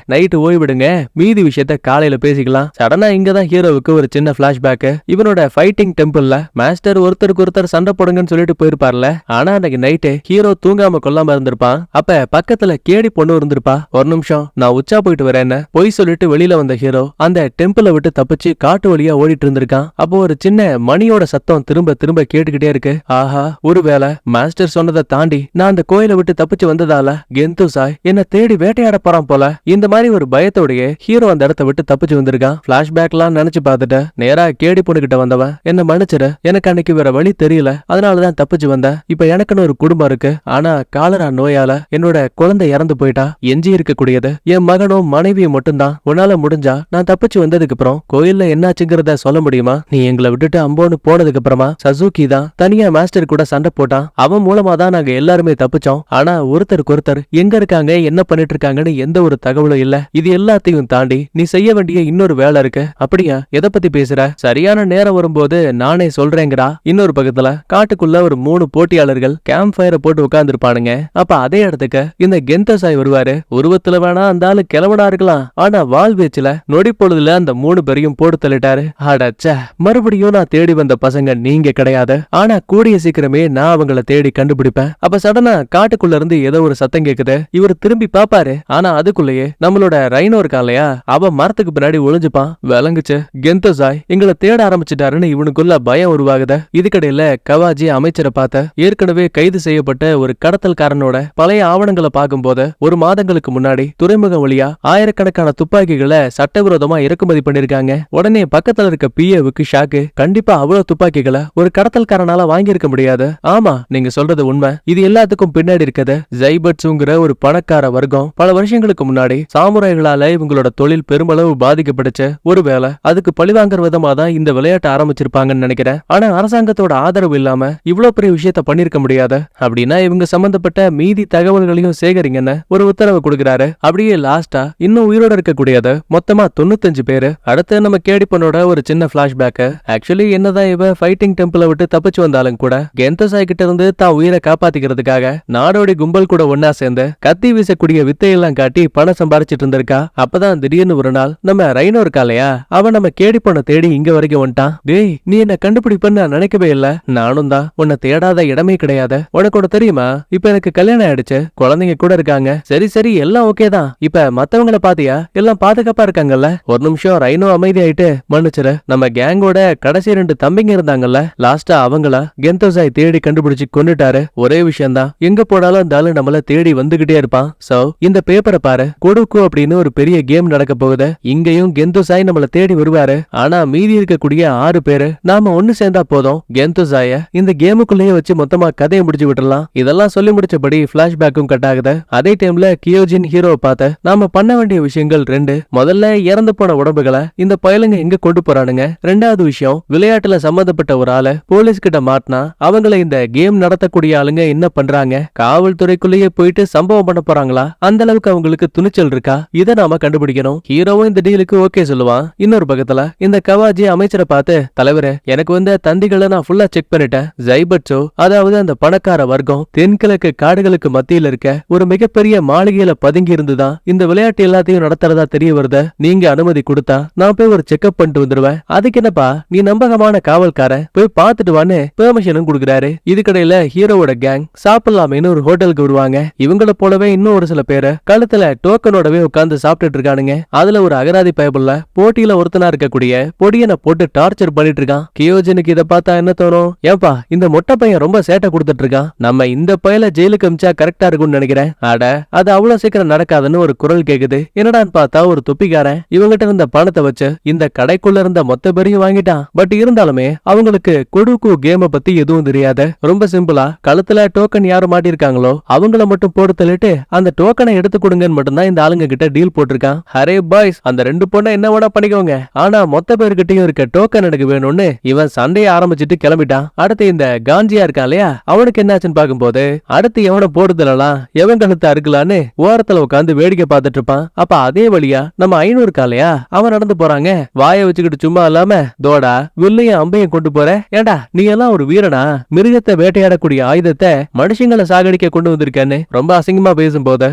Speaker 1: நைட்டு ஓய்விடுங்க, மீதி விஷயத்த காலையில பேசிக்கலாம். சடனா இங்கதான் ஹீரோவுக்கு ஒரு சின்ன பிளாஷ்பேக். இவனோட ஃபைட்டிங் டெம்பிள்ல மாஸ்டர் ஒருத்தருக்கு ஒருத்தர் சண்டை போடுங்கன்னு சொல்லிட்டு போயிருப்பார்ல. ஆனா அன்னைக்கு நைட்டு ஹீரோ தூங்காம கொல்லாம இருந்திருப்பான். அப்ப பக்கத்துல கேடி பொண்ணு இருந்திருப்பா. ஒரு நிமிஷம், நான் உச்சா போயிட்டு வரேன்னு பொய் சொல்லிட்டு வெளியில வந்த ஹீரோ அந்த டெம்பிளை விட்டு தப்பிச்சு காட்டு வழியா ஓடிட்டு இருந்திருக்கான். அப்போ ஒரு சின்ன மணியோட சத்தம் திரும்ப திரும்ப கேட்டுக்கிட்டே இருக்கு. ஆஹா, ஒருவேளை மாஸ்டர் சொன்னதை தாண்டி நான் அந்த கோயிலை விட்டு தப்பிச்சு வந்ததால கெந்து சாய் என்ன தேடி வேட்டையாட போறான் போல. இந்த மாதிரி ஒரு பயத்தோடயே ஹீரோ அந்த இடத்தை விட்டு தப்பிச்சு வந்திருக்கான். பிளாஷ்பேக்லாம் நினைச்சு பார்த்துட்டு நேரா கேடி பொண்ணு கிட்ட வந்தவன், என்ன மன்னிச்சிரு, எனக்கு அன்னைக்கு வேற வழி தெரியல, அதனாலதான் தப்பிச்சு வந்தேன். இப்ப எனக்குன்னு ஒரு குடும்பம் இருக்கு. ஆனா காலரா நோயால என்னோட குழந்தை இறந்து போயிட்டா. எஞ்சி இருக்கக்கூடியது என் மகனும் மனைவியும் மட்டும்தான். உன்னால முடிஞ்சா நான் தப்பிச்சு வந்ததுக்கு அப்புறம் கோயில்ல என்னாச்சுங்கிறத சொல்ல முடியுமா? நீ எங்களை விட்டுட்டு அம்போன்னு போனதுக்கு அப்புறமா சசுகி தான் தனியா மாஸ்டர் கூட சண்டை போட்டான். அவன் மூலமா தான் நாங்க எல்லாருமே தப்பிச்சோம். ஆனா ஒருத்தருக்கு ஒருத்தர் எங்க இருக்காங்க, என்ன பண்ணிட்டு இருக்காங்கன்னு எந்த ஒரு தகவலும் இல்ல. இது எல்லாத்தையும் தாண்டி நீ செய்ய வேண்டிய இன்னொரு வேலை இருக்கு. அப்படியா, எதை பத்தி பேசுற? சரியான நேரம் வரும்போது நானே சொல்றேங்கிறா. இன்னொரு பக்கத்துல காட்டுக்குள்ள ஒரு 3 போட்டியாளர்கள் கேம்ப் ஃபயரை போட்டு உட்கார்ந்து இருப்பானுங்க. அப்ப அதே இடத்துக்கு இந்த கெந்தசாய் வருவாரு. உருவத்துல வேணா அந்த ஆளு கிளவனா இருக்கலாம், ஆனா வால் வீச்சுல நொடி பொழுதுல அந்த 3 பேரையும் போட்டு தள்ளிட்டாரு. அடச்சே, மறுபடியும் நான் தேடி வந்த பசங்க நீங்க கிடையாது. ஆனா கூடிய சீக்கிரமே நான் அவங்கள தேடி கண்டுபிடிப்பேன். அப்ப சடனா காட்டுக்குள்ள இருந்து ஏதோ ஒரு சத்தம் கேக்குது. இவர் திரும்பி பாப்பாரு. ஆனா அதுக்குள்ளேயே நம்மளோட ரைனோ இருக்கா இல்லையா, அவ மரத்துக்கு பின்னாடி ஒளிஞ்சுப்பான். விளங்குச்சு, கெந்தோசாய் எங்களை தேட ஆரம்பிச்சிட்டாருன்னு இவனுக்குள்ள பயம் உருவாகுத. இதுக்கடையில கவாஜி அமைச்சரை பார்த்த ஏற்கனவே கைது செய்யப்பட்ட ஒரு கடத்தல்காரனோட பழைய ஆவணங்களை பார்க்கும்போது ஒரு மாதங்களுக்கு முன்னாடி துறைமுகம் வழியா ஆயிரக்கணக்கான துப்பாக்கிகளை சட்டவிரோதமா இறக்குமதி பண்ணிருக்காங்க. உடனே பக்கத்துல இருக்க பிஏவுக்கு ஷாக்கு. கண்டிப்பா அவ்வளவு துப்பாக்கிகளை ஒரு கடத்தல்காரனால வாங்கியிருக்க முடியாது. ஆமா, நீங்க சொல்றது உண்மை. இது எல்லாத்துக்கும் பின்னாடி இருக்கிறது ஜைபட்ஸுங்கிற ஒரு பணக்கார வர்க்கம். பல வருஷங்களுக்கு முன்னாடி சாமுராய்களால இவங்களோட தொழில் பெருமளவு பாதிக்கப்பட்டுச்சு. ஒருவேளை அதுக்கு பழிவாங்குற விதமா தான் இந்த விளையாட்டு ஆரம்பிச்சிருப்பாங்கன்னு நினைக்கிறேன். ஆனா அரசாங்கத்தோட ஆதரவு இல்லாம இவ்வளவு பெரிய விஷயத்த பண்ணிருக்க முடியாது. அப்படின்னா இவங்க சம்பந்தப்பட்ட மீதி தகவல்களையும் சேகரிங்கன்னு ஒரு உத்தரவு கொடுக்கிறாரு. அப்படியே லாஸ்டா இன்னும் உயிரோட இருக்கக்கூடியது மொத்தமா 95 பேரு. அடுத்து நம்ம கேடிப்பனோட ஒரு சின்ன பிளாஷ்பேக். ஆக்சுவலி என்னதான் இவ ஃபைட்டிங் டெம்பிள விட்டு தப்பிச்சு வந்தாலும் கூட கெந்தோசாய் கிட்ட இருந்து தான் உயிரை காப்பாத்திக்கிறதுக்காக நாடோடி கும்பல் கூட ஒன்னா சேர்ந்து கத்தி வீசக்கூடிய வித்தையெல்லாம் காட்டி பணம் சம்பாரிச்சிட்டு இருந்திருக்கா. அப்பதான் திடீர்னு ஒரு நாள் நம்ம ரைனோ இருக்கா இல்லையா, அவன் நம்ம கேடிப்பனை தேடி இங்க வரைக்கும் வந்துட்டான். டேய், நீ என்ன கண்டுபிடிப்பன்னு நான் நினைக்கவே இல்ல. நானும் தான் உன்னை தேடாத இடமே கிடையாது. உனக்கு ஒண்ணு தெரியுமா, இப்ப எனக்கு கல்யாணம் ஆயிடுச்சு, குழந்தைங்க கூட இருக்காங்க. சரி சரி, எல்லாம் ஓகே தான். இப்ப மத்தவங்களை பாத்தியா, எல்லாம் பாதுகாப்பா இருக்காங்கல்ல? ஒரு நிமிஷம் ரைனோ அமைதியாயிட்டு, மன்னிச்சிரு, நம்ம கேங்கோட கடைசி 2 தம்பிங்க இருந்தாங்கல்ல, லாஸ்டா அவங்கள கெந்தோசாய் தேடி கண்டுபிடிச்சு கொன்னுட்டாரு. ஒரே விஷயம் தான், எங்க போனாலும் அந்த ஆளு நம்மள தேடி வந்துகிட்டே இருப்பான். சோ இந்த பேப்பரை பாரு, கொடுக்கு அப்படின்னு ஒரு பெரிய கேம் நடக்க போகுது. இங்கேயும் கெந்தோசாய் நம்மள தேடி வருவாரு. ஆனா மீதி இருக்கக்கூடிய 6 பேரு நாம ஒண்ணு சேர்ந்தா போதும், கெந்தோசாய இந்த கேமுக்குள்ளேயே வச்சு மொத்தமா கதையை முடிச்சு விட்டுறலாம். இதெல்லாம் சொல்லி முடிச்சபடி பிளாஷ்பேக்கும் கட் ஆகுது. அதே டைம்ல கியோஜின் ஹீரோவை பார்த்த நாம பண்ண வேண்டிய விஷயங்கள் 2. முதல்ல இறந்து போன உடம்புகளை இந்த பயலுங்க எங்க கொண்டு போறானுங்க. 2வது விஷயம், விளையாட்டுல சம்பந்தப்பட்ட ஒரு ஆளை போலீஸ் கிட்ட மாட்டினா அவங்கள இந்த கேம் நடத்தக்கூடிய ஆளுங்க என்ன பண்றாங்க, காவல்துறைக்குள்ளேயே போயிட்டு சம்பவம் பண்ண போறாங்களா, அந்த அளவுக்கு அவங்களுக்கு துணிச்சல் இருக்கா, இதை நாம கண்டுபிடிக்கணும். ஹீரோவும் இந்த டீலுக்கு ஓகே சொல்லுவான். இன்னொரு பக்கத்துல இந்த கவாஜி அமைச்சரை பார்த்து, தலைவரே, எனக்கு வந்து தந்திகளை நான் ஃபுல்லா செக் பண்ணிட்டேன். ஜைபட்சோ, அதாவது அந்த பணக்கார வர்க்கம் தென்கிழக்கு காடுகளுக்கு மத்தியில இருக்க ஒரு மிகப்பெரிய மாளிகையில பதுங்கி இருந்துதான் இந்த விளையாட்டு எல்லாத்தையும் நடத்துறதா தெரிய வருது. நீங்க அனுமதி கொடுத்தா நான் போய் ஒரு செக்அப் பண்ணிட்டு வந்துருவேன். அதுக்கு என்னப்பா, நீ நம்பகமான காவல்காரன், போய் பார்த்துட்டு வான்னு பெர்மிஷனும் கொடுக்குறாரு. இதுக்கடையில ஹீரோவோட கேங் சாப்பிடலாமேன்னு ஒரு ஹோட்டலுக்கு வருவாங்க. இவங்கள போலவே இன்னும் ஒரு சில பேரு கழுத்துல டோக்கனோடவே உட்கார்ந்து சாப்பிட்டுட்டு இருக்கானுங்க. அதுல ஒரு அகராதி பயபுள்ள போட்டியில ஒருத்தனா இருக்கக்கூடிய பொடியனை போட்டு டார்ச்சர் பண்ணிட்டு இருக்கான். கியோஜனுக்கு இதை பார்த்தா என்ன தோணும், ஏன்பா இந்த மொட்டை பையன் ரொம்ப சேட்டை கொடுத்துட்டு இருக்கான், நம்ம இந்த பையல ஜெயிலுக்கு அமிச்சா கரெக்டா இருக்கும்னு நினைக்கிறேன். அட, அது அவ்வளவு சீக்கிரம் நடக்காதுன்னு ஒரு குரல் கேக்குது. என்னடான்னு பார்த்தா ஒரு தொப்பிக்காரன் இவங்கிட்ட இருந்த பணத்தை வச்சு இந்த கடைக்குள்ள இருந்த மொத்த பேரையும் வாங்கிட்டான். பட் இருந்தாலுமே அவங்களுக்கு கொடுக்கு கேம பத்தி எதுவும் தெரியாது. ரொம்ப சிம்பிளா கழுத்துல டோக்கன் யாரு மாட்டிருக்காங்களோ அவங்கள மட்டும் போட்டு தள்ளிட்டு அந்த டோக்கனை எடுத்து கொடுங்கன்னு மட்டும்தான் இந்த ஆளுங்க கிட்ட டீல் போட்டிருக்கான். அரே பாய்ஸ், அந்த 2 பொண்ணை என்ன வேணா பண்ணிக்கோங்க, ஆனா மொத்த பேருக்கிட்டையும் இருக்க டோக்கன் எனக்கு வேணும்னு இவன் சண்டையை ஆரம்பிச்சுட்டு கிளம்பிட்டான். அடுத்து இந்த காஞ்சியா இருக்கான் இல்லையா, அவனுக்கு என்னாச்சுன்னு பாக்கும்போது அடுத்து எவனை போடுதலாம், எவன் கழுத்தை அறுக்கலான்னு ஓரத்துல உட்காந்து வேடிக்கை பார்த்துட்டு இருப்பான். அப்ப அதே வழியா நம்ம 500 இருக்கா இல்லையா, அவன் நடந்து போறாங்க. வாயை வச்சுக்கிட்டு சும்மா இல்லாம, தோடா வில்லையும் அம்பையும் கொண்டு போற, ஏண்டா நீ எல்லாம் ஒரு வீரனா, மிருகத்தை வேட்டையாடக்கூடிய ஆயுதத்தை மனுஷங்களை சாகடிக்க கொண்டு வந்திருக்கேன்னு ரொம்ப அசிங்கமா பேசும்போது,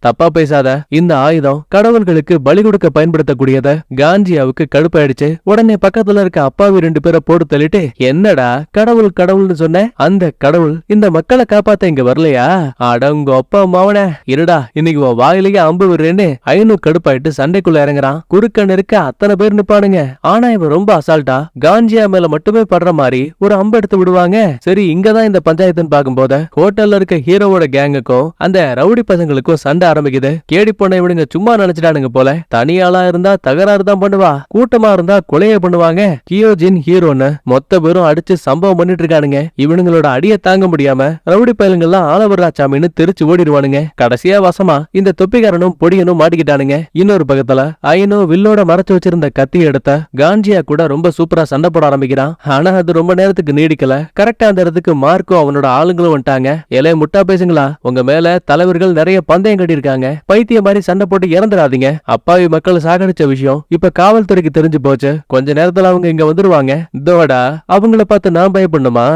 Speaker 1: தப்பா பேசாத, இந்த ஆயுதம் கடவுள்களுக்கு பலி கொடுக்க பயன்படுத்தக்கூடியத. காஞ்சியாவுக்கு கடுப்பாயிடுச்சு. உடனே பக்கத்துல இருக்க அப்பாவி 2 பேரை போட்டு தள்ளிட்டு, என்னடா கடவுள் கடவுள்னு சொன்ன, அந்த கடவுள் இந்த மக்களை காப்பாத்த இங்க வரலையா, அடங்க அப்பா மாவன, இருடா இன்னைக்கு வாயிலேயே அம்பு விடுறேன்னு 500 கடுப்பாயிட்டு சண்டைக்குள்ள இறங்குறான். குறுக்க நெருக்க அத்தனை பேர் நிப்பானுங்க. ஆனா இவன் ரொம்ப அசால்ட்டா காஞ்சியா மேல மட்டுமே படுற மாதிரி ஒரு அம்பு எடுத்து விடுவாங்க. சரி, இங்கதான் இந்த பஞ்சாயத்துன்னு பாக்கும்போது ஹோட்டல்ல இருக்க ஹீரோவோட கேங்குக்கும் அந்த ரவுடி பசங்களுக்கும் சண்டை ஆரம்பிக்குது. கேடி போன இவனுங்க சும்மா நினைச்சிட்டானுங்க போல, தனியாளா இருந்தா தகராறு தான் பண்ணுவா, கூட்டமா இருந்தா கொலையை பண்ணுவாங்க. கியோஜின் ஹீரோன்னு மொத்த பேரும் அடிச்சு சம்பவம் பண்ணிட்டு இருக்கானுங்க. இவனுங்களோட அடியை தாங்க முடியாம ரவுடி பயலுங்கெல்லாம் ஆலவராச்சாமின்னு தெரிச்சு ஓடிடுவானுங்க. கடைசியா வசமா இந்த தொப்பிக்காரனும் பொடியனும் மாட்டிக்கிட்டானுங்க. இன்னொரு பக்கத்துல ஐனோ வில்லோட மறைச்சு வச்சிருந்த கத்தி எடுத்த காஞ்சியா கூட ரொம்ப சூப்பரா சண்டை போட ஆரம்பிக்கிறான். ஆனா அது ரொம்ப நேரத்துக்கு நீடிக்கல. கரெக்டா அந்த இடத்துக்கு மார்க்கும் அவனோட ஆளுங்களும் வந்துட்டாங்க. எலே முட்டா பேசுங்களா, உங்க மேல தலைவர்கள் நிறைய பந்தயம் கட்டி இருக்காங்க, பைத்திய மாதிரி சண்டை போட்டு இறந்துடாதீங்க. அப்பாவி மக்கள் சாகடிச்ச விஷயம் இப்ப காவல்துறைக்கு தெரிஞ்சு போச்சு. கொஞ்ச நேரத்துல அவங்க இங்க வந்துருவாங்க. இதோடா அவங்கள பார்த்து நான் பயப்படணுமா?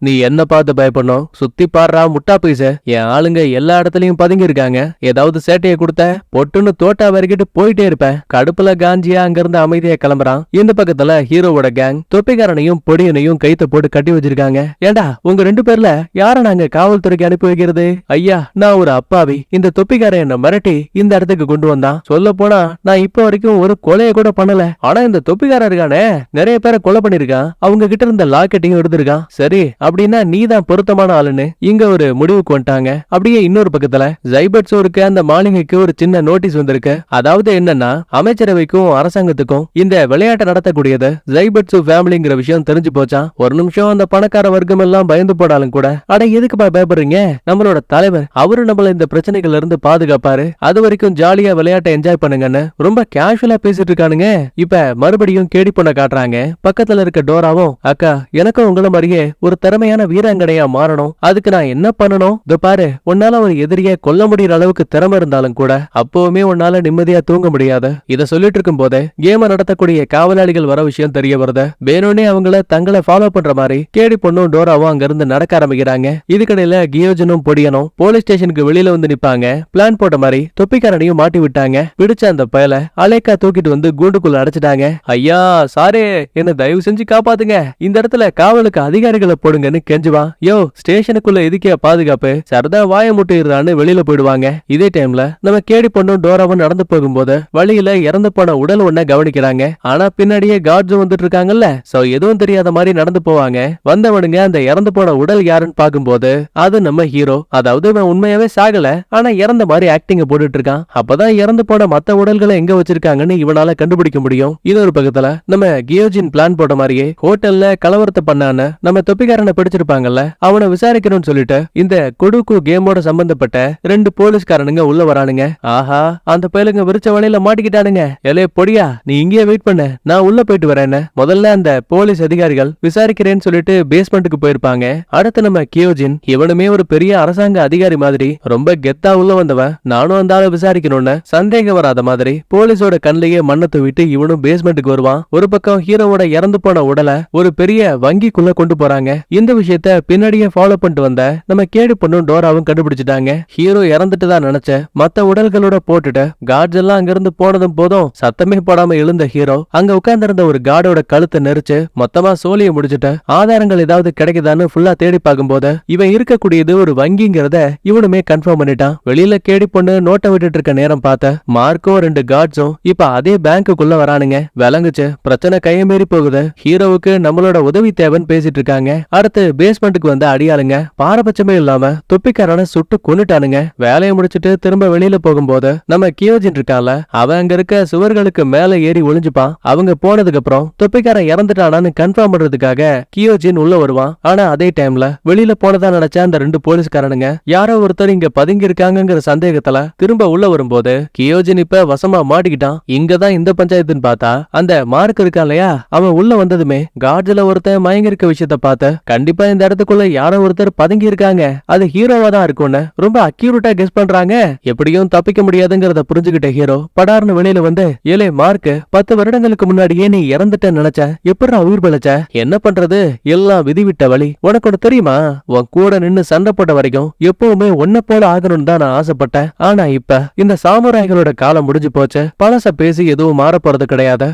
Speaker 1: நீ என்ன பார்த்து பயப்படணும்? சுத்தி பாடுறா முட்டா பீச, என் ஆளுங்க எல்லா இடத்துலயும் பதுங்கி இருக்காங்க. ஏதாவது சேட்டையை கொடுத்த பொட்டுன்னு தோட்டா வரைக்கிட்டு போயிட்டே இருப்பேன். கடுப்புல காஞ்சியா அங்க இருந்து அமைதியா கிளம்புறான். இந்த பக்கத்துல ஹீரோவோட கேங் தொப்பிக்காரனையும் பொடியனையும் கைத்த போட்டு கட்டி வச்சிருக்காங்க. ஏண்டா உங்க 2 பேர்ல யார நாங்க காவல்துறைக்கு அனுப்பி வைக்கிறது? ஐயா, நான் ஒரு அப்பாவி, இந்த தொப்பிக்காரன் என்ன மிரட்டி இந்த இடத்துக்கு கொண்டு வந்தான். சொல்ல போனா நான் இப்ப வரைக்கும் ஒரு கொலையை கூட பண்ணல. ஆனா இந்த தொப்பிக்காரன் இருக்கானே நிறைய பேரை கொலை பண்ணிருக்கான். அவங்க கிட்ட இருந்த லாக்கெட்டையும் எடுத்திருக்கான். சரி அப்படின்னா நீ தான் பொருத்தமான ஆளுன்னு இங்க ஒரு முடிவுக்கு வந்துட்டாங்க. அப்படியே இன்னொரு பக்கத்துல ஜைபர்ட்ஸோருக்கு அந்த மாளிகைக்கு ஒரு சின்ன நோட்டீஸ் வந்திருக்கு. அதாவது என்னன்னா அமைச்சரவைக்கும் அரசாங்கத்துக்கும் இந்த விளையாட்டை நடத்தக்கூடியது ஜைபர்ட்ஸு ஃபேமிலிங்கிற விஷயம் தெரிஞ்சு போச்சான். ஒரு நிமிஷம் அந்த பணக்கார வர்க்கம் எல்லாம் பயந்து போடாலும் கூட அட எதுக்கு பயப்படுறீங்க, நம்மளோட தலைவர் அவரு நம்மள இந்த பிரச்சனைகள்ல இருந்து பாதுகாப்பாரு, அது வரைக்கும் ஜாலியா விளையாட்டை என்ஜாய் பண்ணுங்கன்னு ரொம்ப கேஷுவலா பேசிட்டு இருக்கானுங்க. இப்ப மறுபடியும் கேடி பொண்ண காட்டுறாங்க. பக்கத்துல இருக்க டோராவும் அக்கா எனக்கும் உங்களை மாதிரியே ஒரு திறமையான வீராங்கனையா மாறணும், அதுக்கு நான் என்ன பண்ணணும், இதோ பாரு உன்னால ஒரு எதிரியை கொல்ல முடியற அளவுக்கு திறமை இருந்தாலும் கூட அப்பவுமே உன்னால நிம்மதியா தூங்க முடியாது. இத சொல்லிட்டு இருக்கும் போதே கேம நடத்தக்கூடிய காவலாளிகள் வர விஷயம் தெரிய வருது. வேணும்னே அவங்கள தங்களை ஃபாலோ பண்ற மாதிரி கேடி பொண்ணும் டோராவும் அங்க இருந்து நடக்க ஆரம்பிக்கிறாங்க. இதுக்கடையில கியோஜனும் பொடியனும் போலீஸ் ஸ்டேஷனுக்கு வெளியில வந்து நிப்பாங்க. பிளான் போட்ட மாதிரி தொப்பிக்காரனையும் மாட்டி விட்டாங்க. பிடிச்ச அந்த பயல அலேக்கா தூக்கிட்டு வந்து கூண்டுக்குள்ள அடைச்சிட்டாங்க. ஐயா சாரே என்ன தயவு செஞ்சு காப்பாத்துங்க, இந்த இடத்துல காவலுக்கு அதிகாரிகளை போடுங்கன்னு கெஞ்சுவான். யோ ஸ்டேஷனுக்குள்ள எதுக்கே பாதுகாப்பு, சரதா வாய முட்டிடுறான்னு வெளியில போயிடுவாங்க. இதே டைம்ல நம்ம கேடி பொண்ணும் டோராவும் நடந்து போகும்போது வழியில இறந்து போன உடல் ஒண்ண கவனிக்கிறாங்க. ஆனா பின்னாடியே கார்ட்ஸும் வந்துட்டு இருக்காங்கல்ல, சோ எதுவும் தெரியாத மாதிரி நடந்து போவாங்க. வந்தவனுங்க அந்த இறந்து போன உடல் யாருன்னு பாக்கும்போது அது நம்ம ஹீரோ. அதாவது இவன் உண்மையாவே சாகல, ஆனா இறந்த மாதிரி ஆக்டிங்க போட்டுட்டு இருக்கான். அப்பதான் இறந்து போன மத்த உடல்களை எங்க வச்சிருக்காங்கன்னு இவனால கண்டுபிடிக்க முடியும். இன்னொரு பக்கத்துல நம்ம கியோஜின் பிளான் போட்ட மாதிரியே ஹோட்டல்ல கலவரத்தை பண்ணான நம்ம தொப்பிக்காரனை பிடிச்சிருப்பாங்கல்ல, அவனை விசாரிக்கணும்னு சொல்லிட்டு இந்த கொடுக்கு கேமோட சம்பந்தப்பட்ட 2 போலீஸ்காரனுங்க உள்ள வரானுங்க. ஆஹா அந்த பயலுங்க விரிச்ச வலையில மாட்டிக்கிட்டானுங்க. எலே பொடியா நீ இங்கேயே வெயிட் பண்ண, நான் உள்ள போயிட்டு வரேன். முதல்ல அந்த போலீஸ் அதிகாரிகள் விசாரிக்கிறேன்னு சொல்லிட்டு பேஸ்மெண்ட்டுக்கு போயிருப்பாங்க. அடுத்து நம்ம கியோஜின் இவனுமே ஒரு பெரிய அரசாங்க அதிகாரி மாதிரி ரொம்ப கெத்தா உள்ள வந்தவன். நானும் அந்த ஆளை விசாரிக்கணும்னு சந்தேகம் வராத மாதிரி போலீஸோட கண்ணிலேயே மண்ணை தூவிட்டு இவனும் பேஸ்மெண்ட்டுக்கு வருவான். ஒரு பக்கம் ஹீரோவோட இறந்து போன உடலை ஒரு பெரிய வங்கிக்குள்ள கொண்டு போறாங்க. இந்த விஷயத்த பின்னாடியே ஃபாலோ பண்ணிட்டு வந்த நம்ம கேடு பொண்ணும் டோராவும் கண்டுபிடிச்சிட்டாங்க. ஹீரோ இறந்துட்டு தான் நினைச்ச மத்த உடல்களோட போட்டுட்டு கார்ட்ஸ் எல்லாம் அங்கிருந்து போனதும் போதும் சத்தமே போடாம எழுந்த ஹீரோ அங்க உட்கார்ந்திருந்த ஒரு கார்டோட கழுத்தை நெரிச்சு மொத்தமா சோழியை முடிச்சுட்டு ஆதாரங்கள் ஏதாவது கிடைக்குதான்னு ஃபுல்லா தேடி பார்க்கும்போது இவன் இருக்கக்கூடியது ஒரு வங்கிங்கிறத இவனுமே கன்ஃபார்ம் பண்ணிட்டான். வெளியில கேடி பொண்ணு நோட்டை விட்டுட்டு இருக்க நேரம் பார்த்த மார்க்கும் 2 கார்ட்ஸும் இப்ப அதே பேங்குக்குள்ள வரானுங்க. விளங்குச்சு பிரச்சனை கையமேறி போகுது. ஹீரோவுக்கு நம்மளோட உதவி தேவைன்னு பேசிட்டு இருக்காங்க. அடுத்து பேஸ்மெண்ட்டுக்கு வந்து அடியாளுங்க பாரபட்சமே இல்லாம தொப்பிக்காரனை சுட்டு கொன்னுட்டானுங்க. வேலையை முடிச்சிட்டு திரும்ப வெளியில போகும்போது நம்ம கியோஜின் இருக்கான்ல, அவன் அங்க இருக்க சுவர்களுக்கு மேல ஏறி ஒளிஞ்சுப்பான். அவங்க போனதுக்கு அப்புறம் தொப்பிக்காரன் இறந்துட்டானான்னு கன்ஃபார்ம் பண்றதுக்காக கியோஜின் உள்ள வருவான். ஆனா அதே டைம்ல வெளியில போனதா நினைச்ச அந்த 2 போலீஸ்காரனுங்க யாரோ ஒருத்தர் இங்க பதுங்கி இருக்காங்கிற சந்தேகத்துல திரும்ப உள்ள வரும்போது கியோஜின் இப்ப வசமா மாட்டிக்கிட்டான். இங்கதான் இந்த பஞ்சாயத்துன்னு பார்த்தா அந்த மார்க் இருக்கான் இல்லையா, அவன் உள்ள வந்ததுமே கார்ட்ஸ்ல ஒருத்தன் மயங்கி இருக்க விஷயத்த பார்த்த கண்டிப்பா இந்த இடத்துக்குள்ள யாரோ ஒருத்தர் பதுங்கி இருக்காங்க, அது ஹீரோவா தான் இருக்கும்னு ரொம்ப அக்யூரேட்டா கெஸ் பண்றாங்க. எப்படியும் தப்பிக்க முடியாதுங்கிறத புரிஞ்சுக்கிட்ட ஹீரோ படார்னு வெளியில வந்து ஏலே மார்க் 10 வருடங்களுக்கு முன்னாடியே நீ இறந்துட்ட நினைச்ச, எப்படா உயிர் பழச்ச, என்ன பண்றது எல்லாம் விதிவிட்ட வழி, உனக்கு ஒண்ணு தெரியுமா, உன் கூட நின்னு சண்டை போட்ட வரைக்கும் எப்பவுமே உன்ன போல ஆகணும்னு தான் நான் ஆசைப்பட்டேன். ஆனா இப்ப இந்த சாமுராய்களோட காலம் முடிஞ்சு போச்சு, பழச பேசி எதுவும் மாற போறது கிடையாது.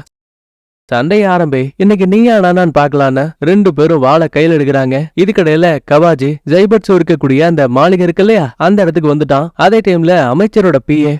Speaker 1: சண்டை ஆரம்பி இன்னைக்கு நீயா நானான்னு பாக்கலான்னு 2 பேரும் வாழை கையில எடுக்கிறாங்க. இதுக்கடையில கவாஜி ஜைபர்ட்ஸ் இருக்கக்கூடிய அந்த மாளிகை இருக்கு இல்லையா, அந்த இடத்துக்கு வந்துட்டான். அதே டைம்ல அமைச்சரோட பிஏ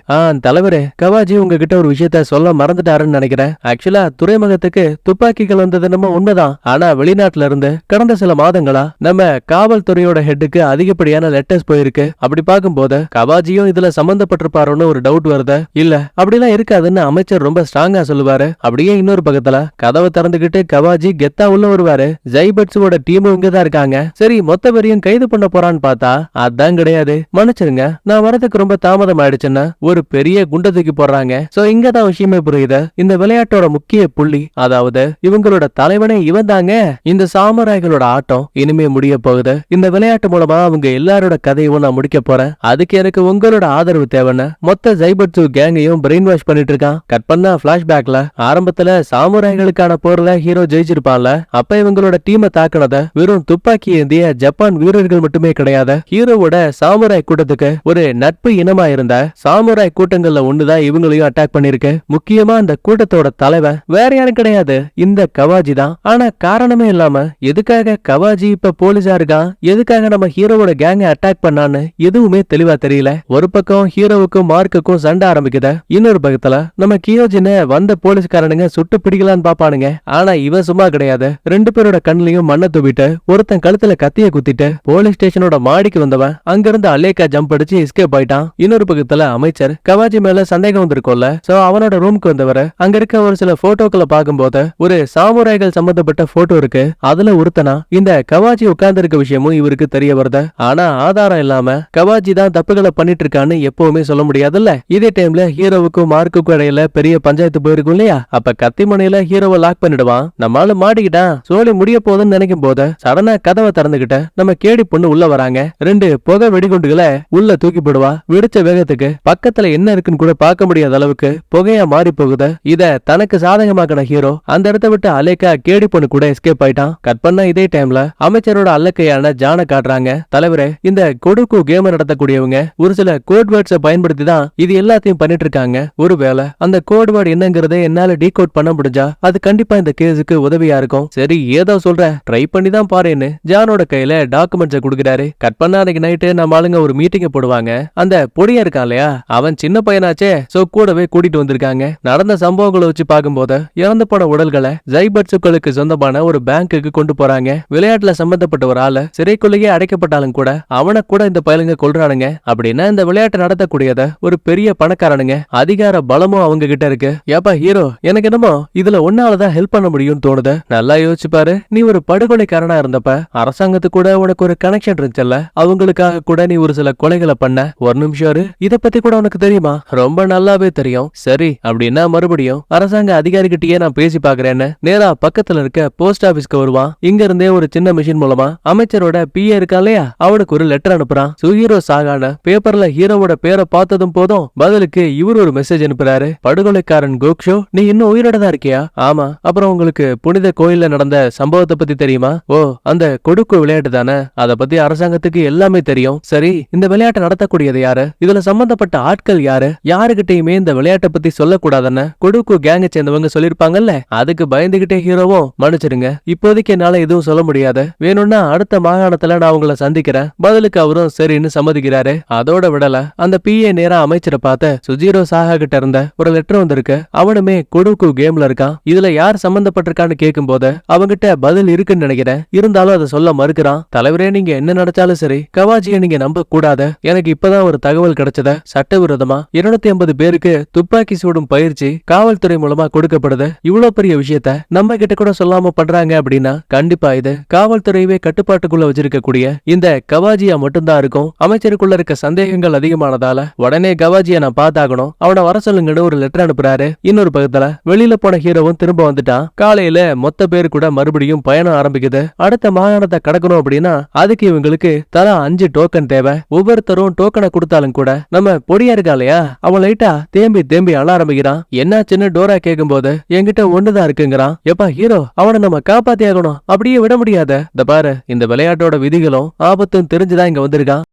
Speaker 1: தலைவரே கவாஜி உங்ககிட்ட ஒரு விஷயத்த சொல்ல மறந்துட்டாருன்னு நினைக்கிறேன். ஆக்சுவலா துறைமுகத்துக்கு துப்பாக்கிகள் வந்தது நம்ம உண்மைதான், ஆனா வெளிநாட்டுல இருந்து கடந்த சில மாதங்களா நம்ம காவல்துறையோட ஹெட்டுக்கு அதிகப்படியான லெட்டர்ஸ் போயிருக்கு. அப்படி பார்க்கும்போது கவாஜியும் இதுல சம்பந்தப்பட்டிருப்பாருன்னு ஒரு டவுட் வருது. இல்ல அப்படிலாம் இருக்காதுன்னு அமைச்சர் ரொம்ப ஸ்ட்ராங்கா சொல்லுவாரு. அப்படியே இன்னொரு பக்கத்துல கதவை திறந்துகிட்டு கவாஜி கெத்தா உள்ள வருவாரு. ஜைபர்ட்ஸோட டீமும் இங்கதான் இருக்காங்க. சரி மொத்த பேரையும் கைது பண்ண போறான்னு பார்த்தா அதான் கிடையாது. மன்னிச்சிருங்க நான் வரதுக்கு ரொம்ப தாமதம் ஆயிடுச்சுன்னா ஒரு பெரிய குண்டை தூக்கி போடுறாங்க. சோ இங்கதான் விஷயமே புரியுது. இந்த விளையாட்டோட முக்கிய புள்ளி, அதாவது இவங்களோட தலைவனே இவன் தாங்க. இந்த சாமுராய்களோட ஆட்டம் இனிமே முடிய போகுது. இந்த விளையாட்டு மூலமா அவங்க எல்லாரோட கதையும் நான் முடிக்க போறேன். அதுக்கு எனக்கு உங்களோட ஆதரவு தேவைன்னு மொத்த ஜைபர்ட்ஸு கேங்கையும் பிரெயின் வாஷ் பண்ணிட்டு இருக்கான். கட் பண்ணா பிளாஷ்பேக்ல ஆரம்பத்துல சாமுராய் சாமுராய்களுக்கான போர்ல ஹீரோ ஜெயிச்சிருப்பான்ல, அப்ப இவங்களோட டீமை தாக்குனத வெறும் துப்பாக்கி ஏந்திய ஜப்பான் வீரர்கள் மட்டுமே கிடையாது. ஹீரோவோட சாமுராய் கூட்டத்துக்கு ஒரு நட்பு இனமா இருந்த சாமுராய் கூட்டங்கள்ல ஒண்ணுதான் இவங்களையும் அட்டாக் பண்ணிருக்கு. முக்கியமா அந்த கூட்டத்தோட தலைவன் வேற யாரும் கிடையாது, இந்த கவாஜி தான். ஆனா காரணமே இல்லாம எதுக்காக கவாஜி இப்ப போலீஸா இருக்கான், எதுக்காக நம்ம ஹீரோவோட கேங்க அட்டாக் பண்ணான்னு எதுவுமே தெளிவா தெரியல. ஒரு பக்கம் ஹீரோவுக்கும் மார்க்குக்கும் சண்டை ஆரம்பிக்குது. இன்னொரு பக்கத்துல நம்ம கியோஜினை வந்த போலீஸ்காரனுங்க சுட்டு பிடிக்கலான்னு பாப்பானுங்க. ஆனா இவன் சும்மா கிடையாது. ரெண்டு பேரோட கண்ணிலையும் மண்ணை தூவிட்டு ஒருத்தன் கழுத்துல கத்திய குத்திட்டு போலீஸ் ஸ்டேஷனோட மாடிக்கு வந்தவன் அங்கிருந்து அலேக்கா ஜம்ப் அடிச்சு எஸ்கேப் ஆயிட்டான். இன்னொரு பக்கத்துல அமைச்சர் கவாஜி மேல சந்தேகம் வந்திருக்கோம்ல, சோ அவனோட ரூமுக்கு வந்தவர அங்க இருக்க ஒரு சில போட்டோக்களை பார்க்கும்போது ஒரு சாமுராய்கள் சம்பந்தப்பட்ட போட்டோ இருக்கு. அதுல ஒருத்தனா இந்த கவாஜி உட்கார்ந்து இருக்க விஷயமும் இவருக்கு தெரிய வருது. ஆனா ஆதாரம் இல்லாம கவாஜி தான் தப்புகளை பண்ணிட்டு இருக்கான்னு எப்பவுமே சொல்ல முடியாதுல்ல. இதே டைம்ல ஹீரோவுக்கும் மார்க்குக்கும் இடையில பெரிய பஞ்சாயத்து போயிருக்கும் இல்லையா, அப்ப கத்திமணியில ஹீரோவை லாக் பண்ணிடுவான். நம்மால மாட்டிக்கிட்டான், சோழி முடிய போதுன்னு நினைக்கும் போது சடனா கதவை திறந்துகிட்ட நம்ம கேடி பொண்ணு உள்ள வராங்க. ரெண்டு புகை வெடிகுண்டுகளை உள்ள தூக்கி போடுவா. வெடிச்ச வேகத்துக்கு பக்கத்துல என்ன இருக்குன்னு கூட பார்க்க முடியாத அளவுக்கு புகையா மாறி போகுது. இத தனக்கு சாதகமாக்கின ஹீரோ அந்த இடத்தை விட்டு அலேக்கா கேடி பொண்ணு கூட எஸ்கேப் ஆயிட்டான். கட் பண்ண இதே டைம்ல அமைச்சரோட அல்லக்கையான ஜான காட்டுறாங்க. தலைவரே, இந்த கொடுக்கு கேம் நடத்தக்கூடியவங்க ஒரு சில கோட் வேர்ட்ஸை பயன்படுத்தி தான் இது எல்லாத்தையும் பண்ணிட்டு இருக்காங்க. ஒருவேளை அந்த கோட் வேர்ட் என்னங்கறதை என்னால டீகோட் பண்ண முடிஞ்சா அது கண்டிப்பா இந்த கேஸுக்கு உதவியா இருக்கும். சரி ஏதோ சொல்ற, ட்ரை பண்ணி தான் பாருன்னு ஜானோட கையில டாக்குமெண்ட்ஸை கொடுக்கிறாரு. கட் பண்ண அன்னைக்கு நைட்டு நம்ம ஆளுங்க ஒரு மீட்டிங் போடுவாங்க. அந்த பொடியா இருக்கான் இல்லையா, அவன் சின்ன பையனாச்சே, சோ கூடவே கூட்டிட்டு வந்திருக்காங்க. நடந்த சம்பவங்களை வச்சு பார்க்கும்போது இறந்து போன உடல்களை ஜைபட்சுக்களுக்கு சொந்தமான ஒரு பேங்குக்கு கொண்டு போறாங்க. விளையாட்டுல சம்பந்தப்பட்ட ஒரு ஆளு சிறைக்குள்ளேயே அடைக்கப்பட்டாலும் கூட அவனை கூட இந்த பயலுங்க கொல்றானுங்க. அப்படின்னா இந்த விளையாட்டு நடத்தக்கூடியத ஒரு பெரிய பணக்காரனுங்க, அதிகார பலமும் அவங்க கிட்ட இருக்கு. ஏப்பா ஹீரோ, எனக்கு என்னமோ இதுல ஒன்னாலதான் ஹெல்ப் பண்ண முடியும்னு தோணுது. நல்லா யோசிச்சு பாரு, நீ ஒரு படுகொலைக்காரனா இருந்தப்ப அரசாங்கத்து கூட உனக்கு ஒரு கனெக்ஷன் இருந்துச்சல்ல, அவங்களுக்காக கூட நீ ஒரு சில கொலைகளை பண்ண. ஒரு நிமிஷம் இரு, இத பத்தி கூட உனக்கு தெரியுமா? ரொம்ப நல்லாவே தெரியும். சரி அப்படின்னா மறுபடியும் அரசாங்க அதிகாரிகிட்டயே நான் பேசி பாக்குறேன்னு நேரா பக்கத்துல இருக்க போஸ்ட் ஆபீஸ்க்கு வருவான். இங்க இருந்தே ஒரு சின்ன மிஷின் மூலமா அமைச்சரோட பிஏ இருக்கா இல்லையா, அவனுக்கு ஒரு லெட்டர் அனுப்புறான். சுஹீரோ சாகான பேப்பர்ல ஹீரோவோட பேரை பார்த்ததும் போதும் பதிலுக்கு இவர் ஒரு மெசேஜ் அனுப்புறாரு. படுகொலைக்காரன் கோக்ஷோ, நீ இன்னும் உயிரோட தான் இருக்கியா? ஆமா. அப்புறம் உங்களுக்கு புனித கோயில்ல நடந்த சம்பவத்தை பத்தி தெரியுமா? ஓ, அந்த கொடுக்கு விளையாட்டு தானே, அத பத்தி அரசாங்கத்துக்கு எல்லாமே தெரியும். சரி, இந்த விளையாட்டை நடத்தக்கூடியது யாரு, இதுல சம்பந்தப்பட்ட ஆட்கள் யாரு, யாருகிட்டயுமே இந்த விளையாட்டை பத்தி சொல்லக்கூடாதுன்னு கொடுக்கு கேங்க சேர்ந்தவங்க சொல்லிருப்பாங்கல்ல. அதுக்கு பயந்துகிட்டே ஹீரோவும், மன்னிச்சிருங்க, இப்போதைக்கு என்னால எதுவும் சொல்ல முடியாது, வேணும்னா அடுத்த மாகாணத்துல நான் உங்களை சந்திக்கிறேன். பதிலுக்கு அவரும் சரின்னு சம்மதிக்கிறாரு. அதோட விடல, அந்த பிஏ நேரா அமைச்சரை பார்த்து சுஜீரோ சாஹா கிட்ட இருந்த ஒரு லெட்டர் வந்திருக்கு. அவனுமே கொடுக்கு கேம்ல இருக்கான். இதுல யார் சம்பந்தப்பட்டிருக்கான்னு கேட்கும் போது அவங்கிட்ட பதில் இருக்குன்னு நினைக்கிறேன். இருந்தாலும் அதை சொல்ல மறுக்கிறான். தலைவரே, நீங்க என்ன நினைச்சாலும் சரி, கவாஜியை நீங்க நம்ப கூடாது. எனக்கு இப்பதான் ஒரு தகவல் கிடைச்சத, சட்டவிரோதமா 250 பேருக்கு துப்பாக்கி சூடும் பயிற்சி காவல்துறை மூலமா கொடுக்கப்படுது. இவ்வளவு பெரிய விஷயத்த நம்ம கிட்ட கூட சொல்லாம பண்றாங்க அப்படின்னா கண்டிப்பா இது காவல்துறையவே கட்டுப்பாட்டுக்குள்ள வச்சிருக்கக்கூடிய இந்த கவாஜியா மட்டும்தான் இருக்கும். அமைச்சருக்குள்ள இருக்க சந்தேகங்கள் அதிகமானதால உடனே கவாஜியை நான் பார்த்தாகணும், அவனை வர சொல்லுங்கன்னு ஒரு லெட்டர் அனுப்புறாரு. இன்னொரு பக்கத்துல வெளியில போன ஹீரோவும் திரும்ப வந்துட்டான். காலையில மொத்த பேரு கூட மறுபடியும் பயணம் ஆரம்பிக்குது. அடுத்த மாகாணத்தை கடக்கணும் அப்படின்னா அதுக்கு இவங்களுக்கு தலா 5 டோக்கன் தேவை. ஒவ்வொருத்தரும் டோக்கனை கொடுத்தாலும் கூட நம்ம பொடியா இருக்கா இல்லையா, அவன் லைட்டா தேம்பி தேம்பி அழ ஆரம்பிக்கிறான். என்ன சின்ன டோரா கேட்கும் போது என்கிட்ட ஒண்ணுதான் இருக்குங்கிறான். எப்பா ஹீரோ, அவனை நம்ம காப்பாத்தி ஆகணும், அப்படியே விட முடியாத. இந்த பாரு, இந்த விளையாட்டோட விதிகளும் ஆபத்தும் தெரிஞ்சுதான் இங்க வந்திருக்கான்.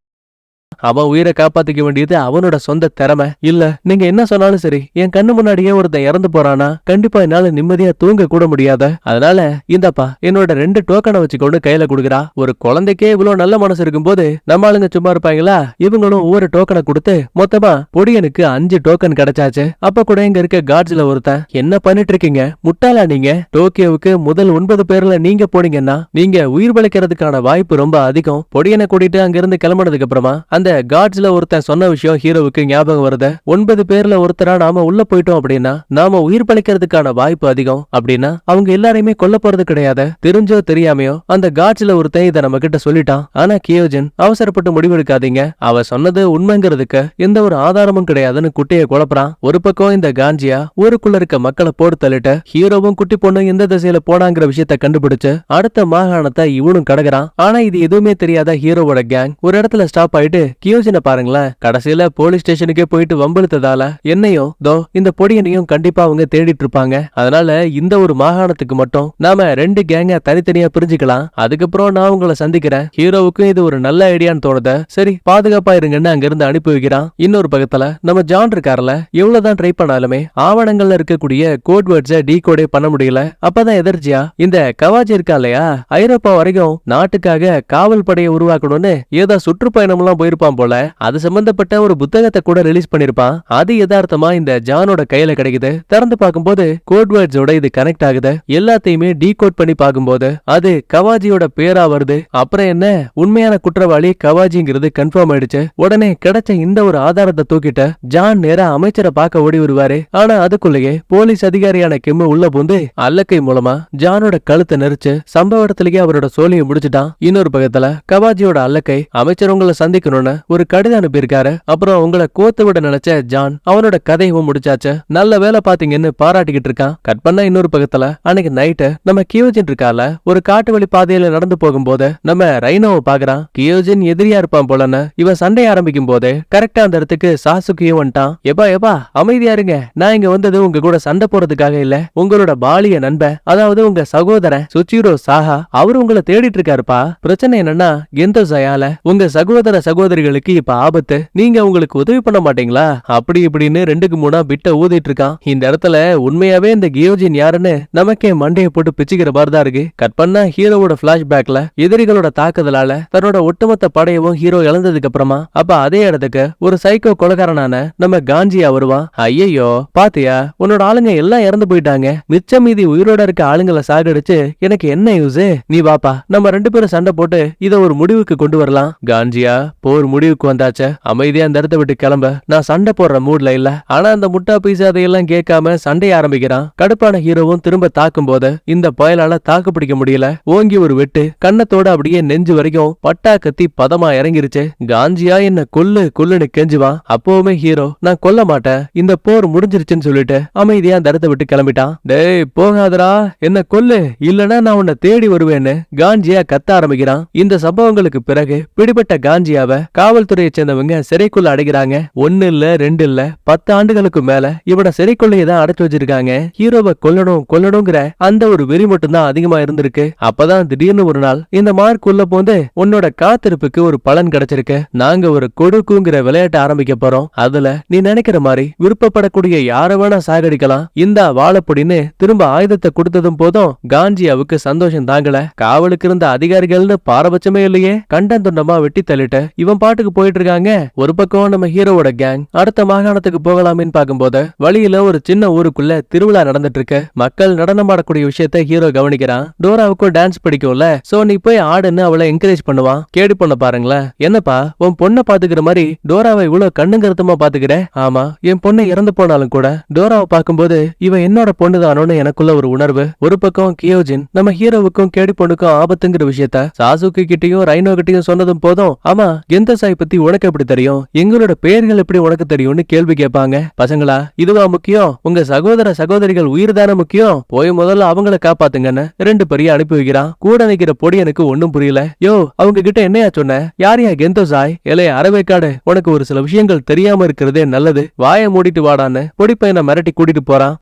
Speaker 1: அவன் உயிரை காப்பாத்திக்க வேண்டியது அவனோட சொந்த திறமை. இல்ல நீங்க என்ன சொன்னாலும் சரி, என் கண்ணு முன்னாடியே ஒருத்தன் இறந்து போறானா கண்டிப்பா என்னால நிம்மதியா தூங்க கூட முடியாத. அதனால இந்தப்பா என்னோட 2 டோக்கனை வச்சுக்கொண்டு கையில கொடுக்குறா. ஒரு குழந்தைக்கே இவ்வளவு நல்ல மனசு இருக்கும் போது நம்ம ஆளுங்க சும்மா இருப்பாங்களா? இவங்களும் ஒவ்வொரு டோக்கனை கொடுத்து மொத்தமா பொடியனுக்கு 5 டோக்கன் கிடைச்சாச்சு. அப்ப கூட இங்க இருக்க கார்ட்ஸ்ல ஒருத்தன், என்ன பண்ணிட்டு இருக்கீங்க, முட்டாளா நீங்க? டோக்கியோவுக்கு முதல் 9 பேர்ல நீங்க போனீங்கன்னா நீங்க உயிர் பிழைக்கிறதுக்கான வாய்ப்பு ரொம்ப அதிகம். பொடியனை கூட்டிட்டு அங்க இருந்து கிளம்பினதுக்கு அப்புறமா அந்த கார்ட்ஸ்ல ஒருத்தன் சொன்ன விஷயம் ஹீரோவுக்கு ஞாபகம் வருது. 9 பேர்ல ஒருத்தரா நாம உள்ள போயிட்டோம் அப்படின்னா நாம உயிர் பிழைக்கிறதுக்கான வாய்ப்பு அதிகம். அப்படின்னா அவங்க எல்லாரையுமே கொல்ல போறது கிடையாது. தெரிஞ்சோ தெரியாமையோ அந்த கார்ட்ஸ்ல ஒருத்தன் இதை நம்ம கிட்ட சொல்லிட்டான். ஆனா கியோஜின், அவசரப்பட்டு முடிவெடுக்காதீங்க, அவ சொன்னது உண்மைங்கிறதுக்கு எந்த ஒரு ஆதாரமும் கிடையாதுன்னு குட்டையை குழப்பறான். ஒரு பக்கம் இந்த காஞ்சியா ஊருக்குள்ள இருக்க மக்களை போட்டு தள்ளிட்டு ஹீரோவும் குட்டி பொண்ணு எந்த திசையில போனாங்கிற விஷயத்த கண்டுபிடிச்சு அடுத்த மாகாணத்தை இவனும் கடக்குறான். ஆனா இது எதுவுமே தெரியாத ஹீரோவோட கேங் ஒரு இடத்துல ஸ்டாப் ஆயிட்டு கியோஜினை பாருங்களேன், கடைசியில போலீஸ் ஸ்டேஷனுக்கே போயிட்டு வம்பிழுத்ததால என்னையும் இந்த பொடியனையும் கண்டிப்பா அவங்க தேடிட்டு இருப்பாங்க. அதனால இந்த ஒரு மாகாணத்துக்கு மட்டும் நாம 2 கேங்க தனித்தனியா பிரிஞ்சுக்கலாம். அதுக்கப்புறம் நான் உங்களை சந்திக்கிறேன். ஹீரோவுக்கும் இது ஒரு நல்ல ஐடியான்னு தோணுது. சரி, பாதுகாப்பா இருங்கன்னு அங்க இருந்து அனுப்பி வைக்கிறான். இன்னொரு பக்கத்துல நம்ம ஜான் இருக்காருல, எவ்வளவுதான் ட்ரை பண்ணாலுமே ஆவணங்கள்ல இருக்கக்கூடிய கோட் வேர்ட்ஸை டீகோடே பண்ண முடியல. அப்பதான் எதர்ச்சியா இந்த கவாஜி இருக்கா இல்லையா, ஐரோப்பா வரைக்கும் நாட்டுக்காக காவல் படையை உருவாக்கணும்னு ஏதோ சுற்றுப்பயணம் எல்லாம் போயிருப்பான் போல. அது சம்பந்தப்பட்ட ஒரு புத்தகத்தை கூட ரிலீஸ் பண்ணிருப்பான். அது யதார்த்தமா இந்த ஜானோட கையில கிடைக்குது. திறந்து பார்க்கும்போது கோட் வேர்ட்ஸோட இது கனெக்ட் ஆகுது. எல்லாத்தையுமே டீகோட் பண்ணி பார்க்கும்போது அது கவாஜியோட பேரா வருது. அப்புறம் என்ன, உண்மையான குற்றவாளி கவாஜிங்கிறது கன்ஃபார்ம் ஆயிடுச்சு. உடனே கிடைச்ச இந்த ஒரு ஆதாரத்தை தூக்கிட்டு ஜான் நேரா அமைச்சரை பார்க்க ஓடி வருவாரு. ஆனா அதுக்குள்ளேயே போலீஸ் அதிகாரியான கிம்மு உள்ள புந்து அல்லக்கை மூலமா ஜானோட கழுத்தை நெரிச்சு சம்பவ இடத்திலேயே அவரோட சோழியை முடிச்சுட்டான். இன்னொரு பக்கத்துல கவாஜியோட அல்லக்கை அமைச்சர் உங்களை சந்திக்கணும்னு ஒரு கடிதம் அனுப்பியிருக்காரு. அப்புறம் உங்களை கோத்து விட நினைச்ச ஜான் அவனோட கதையும் முடிச்சாச்சு, நல்ல வேலை பாத்தீங்கன்னு பாராட்டிக்கிட்டு இருக்கான். கட் பண்ணா இன்னொரு பக்கத்துல அன்னைக்கு நைட்டு நம்ம கியோஜின் இருக்கால, ஒரு காட்டு வழி பாதையில நடந்து போகும்போது நம்ம ரைனோவை பாக்குறான். கியோஜின் எதிரியா இருப்பான் போலன்னு இவன் சண்டை ஆரம்பிக்கும் போது கரெக்டா அந்த இடத்துக்கு சாசுகியும் வந்துட்டான். எப்பா அமைதியா இருங்க, நான் இங்க வந்தது உங்க கூட சண்டை போறதுக்காக இல்ல, உங்களோட பாலிய நண்பன், அதாவது உங்க சகோதரன் சுச்சிரோ சாஹா, அவரு உங்களை தேடிட்டு இருக்காருப்பா. பிரச்சனை என்னன்னா கெந்தோசாயால உங்க சகோதர சகோதரிகளுக்கு இப்ப ஆபத்து, நீங்க உங்களுக்கு உதவி பண்ண மாட்டீங்களா அப்படி இப்படின்னு 2க்கு 3 பிட்ட ஊதிட்டு இருக்கான். இந்த இடத்துல உண்மையாவே இந்த கியோஜின் யாருன்னு நமக்கே மண்டையை போட்டு பிச்சுக்கிற மாதிரிதான் இருக்கு. கட் பண்ணா ஹீரோவோட பிளாஷ்பேக்ல எதிரிகளோட தாக்குதலால தன்னோட ஒட்டுமொத்த படையவும் ஹீரோ இழந்ததுக்கு அப்புறமா அப்ப அதே இடத்துக்கு ஒரு சைக்கோ கொலைகாரனான நம்ம காஞ்சியா வருவான். ஐயோ பாத்தியா, உன்னோட ஆளுங்க எல்லாம் இறந்து போயிட்டாங்க, மிச்சம் மீதி உயிரோட இருக்க ஆளுங்களை சாகடிச்சு எனக்கு என்ன யூஸ், நீ வாப்பா நம்ம 2 பேரும் சண்டை போட்டு இத ஒரு முடிவுக்கு கொண்டு வரலாம். காஞ்சியா, போர் முடிவுக்கு வந்தாச்ச, அமைதியா அந்த இடத்த விட்டு கிளம்ப, நான் சண்டை போடுற மூட்ல இல்ல. ஆனா அந்த முட்டா பீஸா அதையெல்லாம் கேட்காம சண்டைய ஆரம்பிக்கிறான். கடுப்பான ஹீரோவும் திரும்ப தாக்கும் போது இந்த பயலால தாக்கு பிடிக்க முடியல. ஓங்கி ஒரு வெட்டு கண்ணத்தோட அப்படியே நெஞ்சு வரைக்கும் பட்டா கத்தி பதமா இறங்கிருச்சு. காஞ்சியா என்ன கொல்லுன்னு கெஞ்சுவான். அப்பவுமே ஹீரோ நான் கொல்ல மாட்டேன், இந்த போர் முடிஞ்சிருச்சுன்னு சொல்லிட்டு அமைதியா அந்த இடத்த விட்டு கிளம்பிட்டான். டேய் போகாதரா, என்ன கொல்லு, இல்லனா நான் உன்னை தேடி வருவேன்னு காஞ்சியா கத்த ஆரம்பிக்கிறான். இந்த சம்பவங்களுக்கு பிறகு பிடிபட்ட காஞ்சியாவை காவல்துறையை சேர்ந்தவங்க சிறைக்குள்ள அடைகிறாங்க. 1 இல்ல 2 இல்ல 10 ஆண்டுகளுக்கு மேல இவட சிறைக்குள்ளையே தான் அடைச்சு வச்சிருக்காங்க. ஹீரோவை கொல்லணுங்கிற அந்த ஒரு வெறி மட்டும் தான் அதிகமா இருந்திருக்கு. அப்பதான் திடீர்னு ஒரு நாள் இந்த மார்க் உள்ள போந்து உன்னோட காத்திருப்புக்கு ஒரு பலன் கிடைச்சிருக்கு, நாங்க ஒரு கொடுக்குங்கிற விளையாட்டு ஆரம்பிக்க போறோம், அதுல நீ நினைக்கிற மாதிரி விருப்பப்படக்கூடிய யார வேணா சாகடிக்கலாம், இந்த வாழப்பொடின்னு திரும்ப ஆயுதத்தை கொடுத்ததும் போதும் காஞ்சியாவுக்கு சந்தோஷம் தாங்கல. காவலுக்கு இருந்த அதிகாரிகள்னு பாரபட்சமே இல்லையே, கண்டந்துண்டமா வெட்டி தள்ளிட்டு இவன் பாட்டுக்கு போயிட்டு இருக்காங்க. ஒரு பக்கம் நம்ம ஹீரோவோட கேங் அடுத்த மாகாணத்துக்கு போகலாமேன்னு பார்க்கும்போது வழியில ஒரு சின்ன ஊருக்குள்ள திருவிழா நடந்துட்டு இருக்கு. மக்கள் நடனம் ஆடக்கூடிய விஷயத்த ஹீரோ கவனிக்கிறான். டோராவுக்கும் டான்ஸ் பிடிக்கும்ல, சோ நீ போய் ஆடுன்னு அவளை என்கரேஜ் பண்ணுவான். கேடி பொண்ண பாருங்களேன், என்னப்பா உன் பொண்ணை பாத்துக்கிற மாதிரி டோராவை இவ்வளவு கண்ணுங்கருத்தமா பாத்துக்கிற? ஆமா, என் பொண்ணு இறந்து போனாலும் கூட டோராவை பார்க்கும்போது இவ என்னோட பொண்ணுதானோன்னு எனக்குள்ள ஒரு உணர்வு. ஒரு பக்கம் கியோஜின் நம்ம ஹீரோவுக்கும் கேடி பொண்ணுக்கும் ஆபத்துங்கிற விஷயத்த சாசுகி கிட்டையும் ரைனோ கிட்டையும் சொன்னதும் போதும், ஆமா கெந்தோசாய் பத்தி உனக்கு எப்படி தெரியும், எங்களோட பெயர்கள் எப்படி உனக்கு தெரியும்னு கேள்வி கேட்பாங்க. பசங்களா, இதுவா முக்கியம், உங்க சகோதர சகோதரிகள் உயிர் தானே முக்கியம், போய் முதல்ல அவங்கள காப்பாத்துங்கன்னு 2 பேரையும் அனுப்பி வைக்கிறான். கூட நிக்கிற பொடி எனக்கு ஒன்னும் புரியல. யோ அவங்க கிட்ட என்னையா சொன்ன, யாரையா கெந்தோசாய், இளைய அரவேக்காடு, உனக்கு ஒரு சில விஷயங்கள் தெரியாம இருக்கிறதே நல்லது, வாயை மூடிட்டு வாடான்னு பொடி பையனை மிரட்டி கூட்டிட்டு போறான்.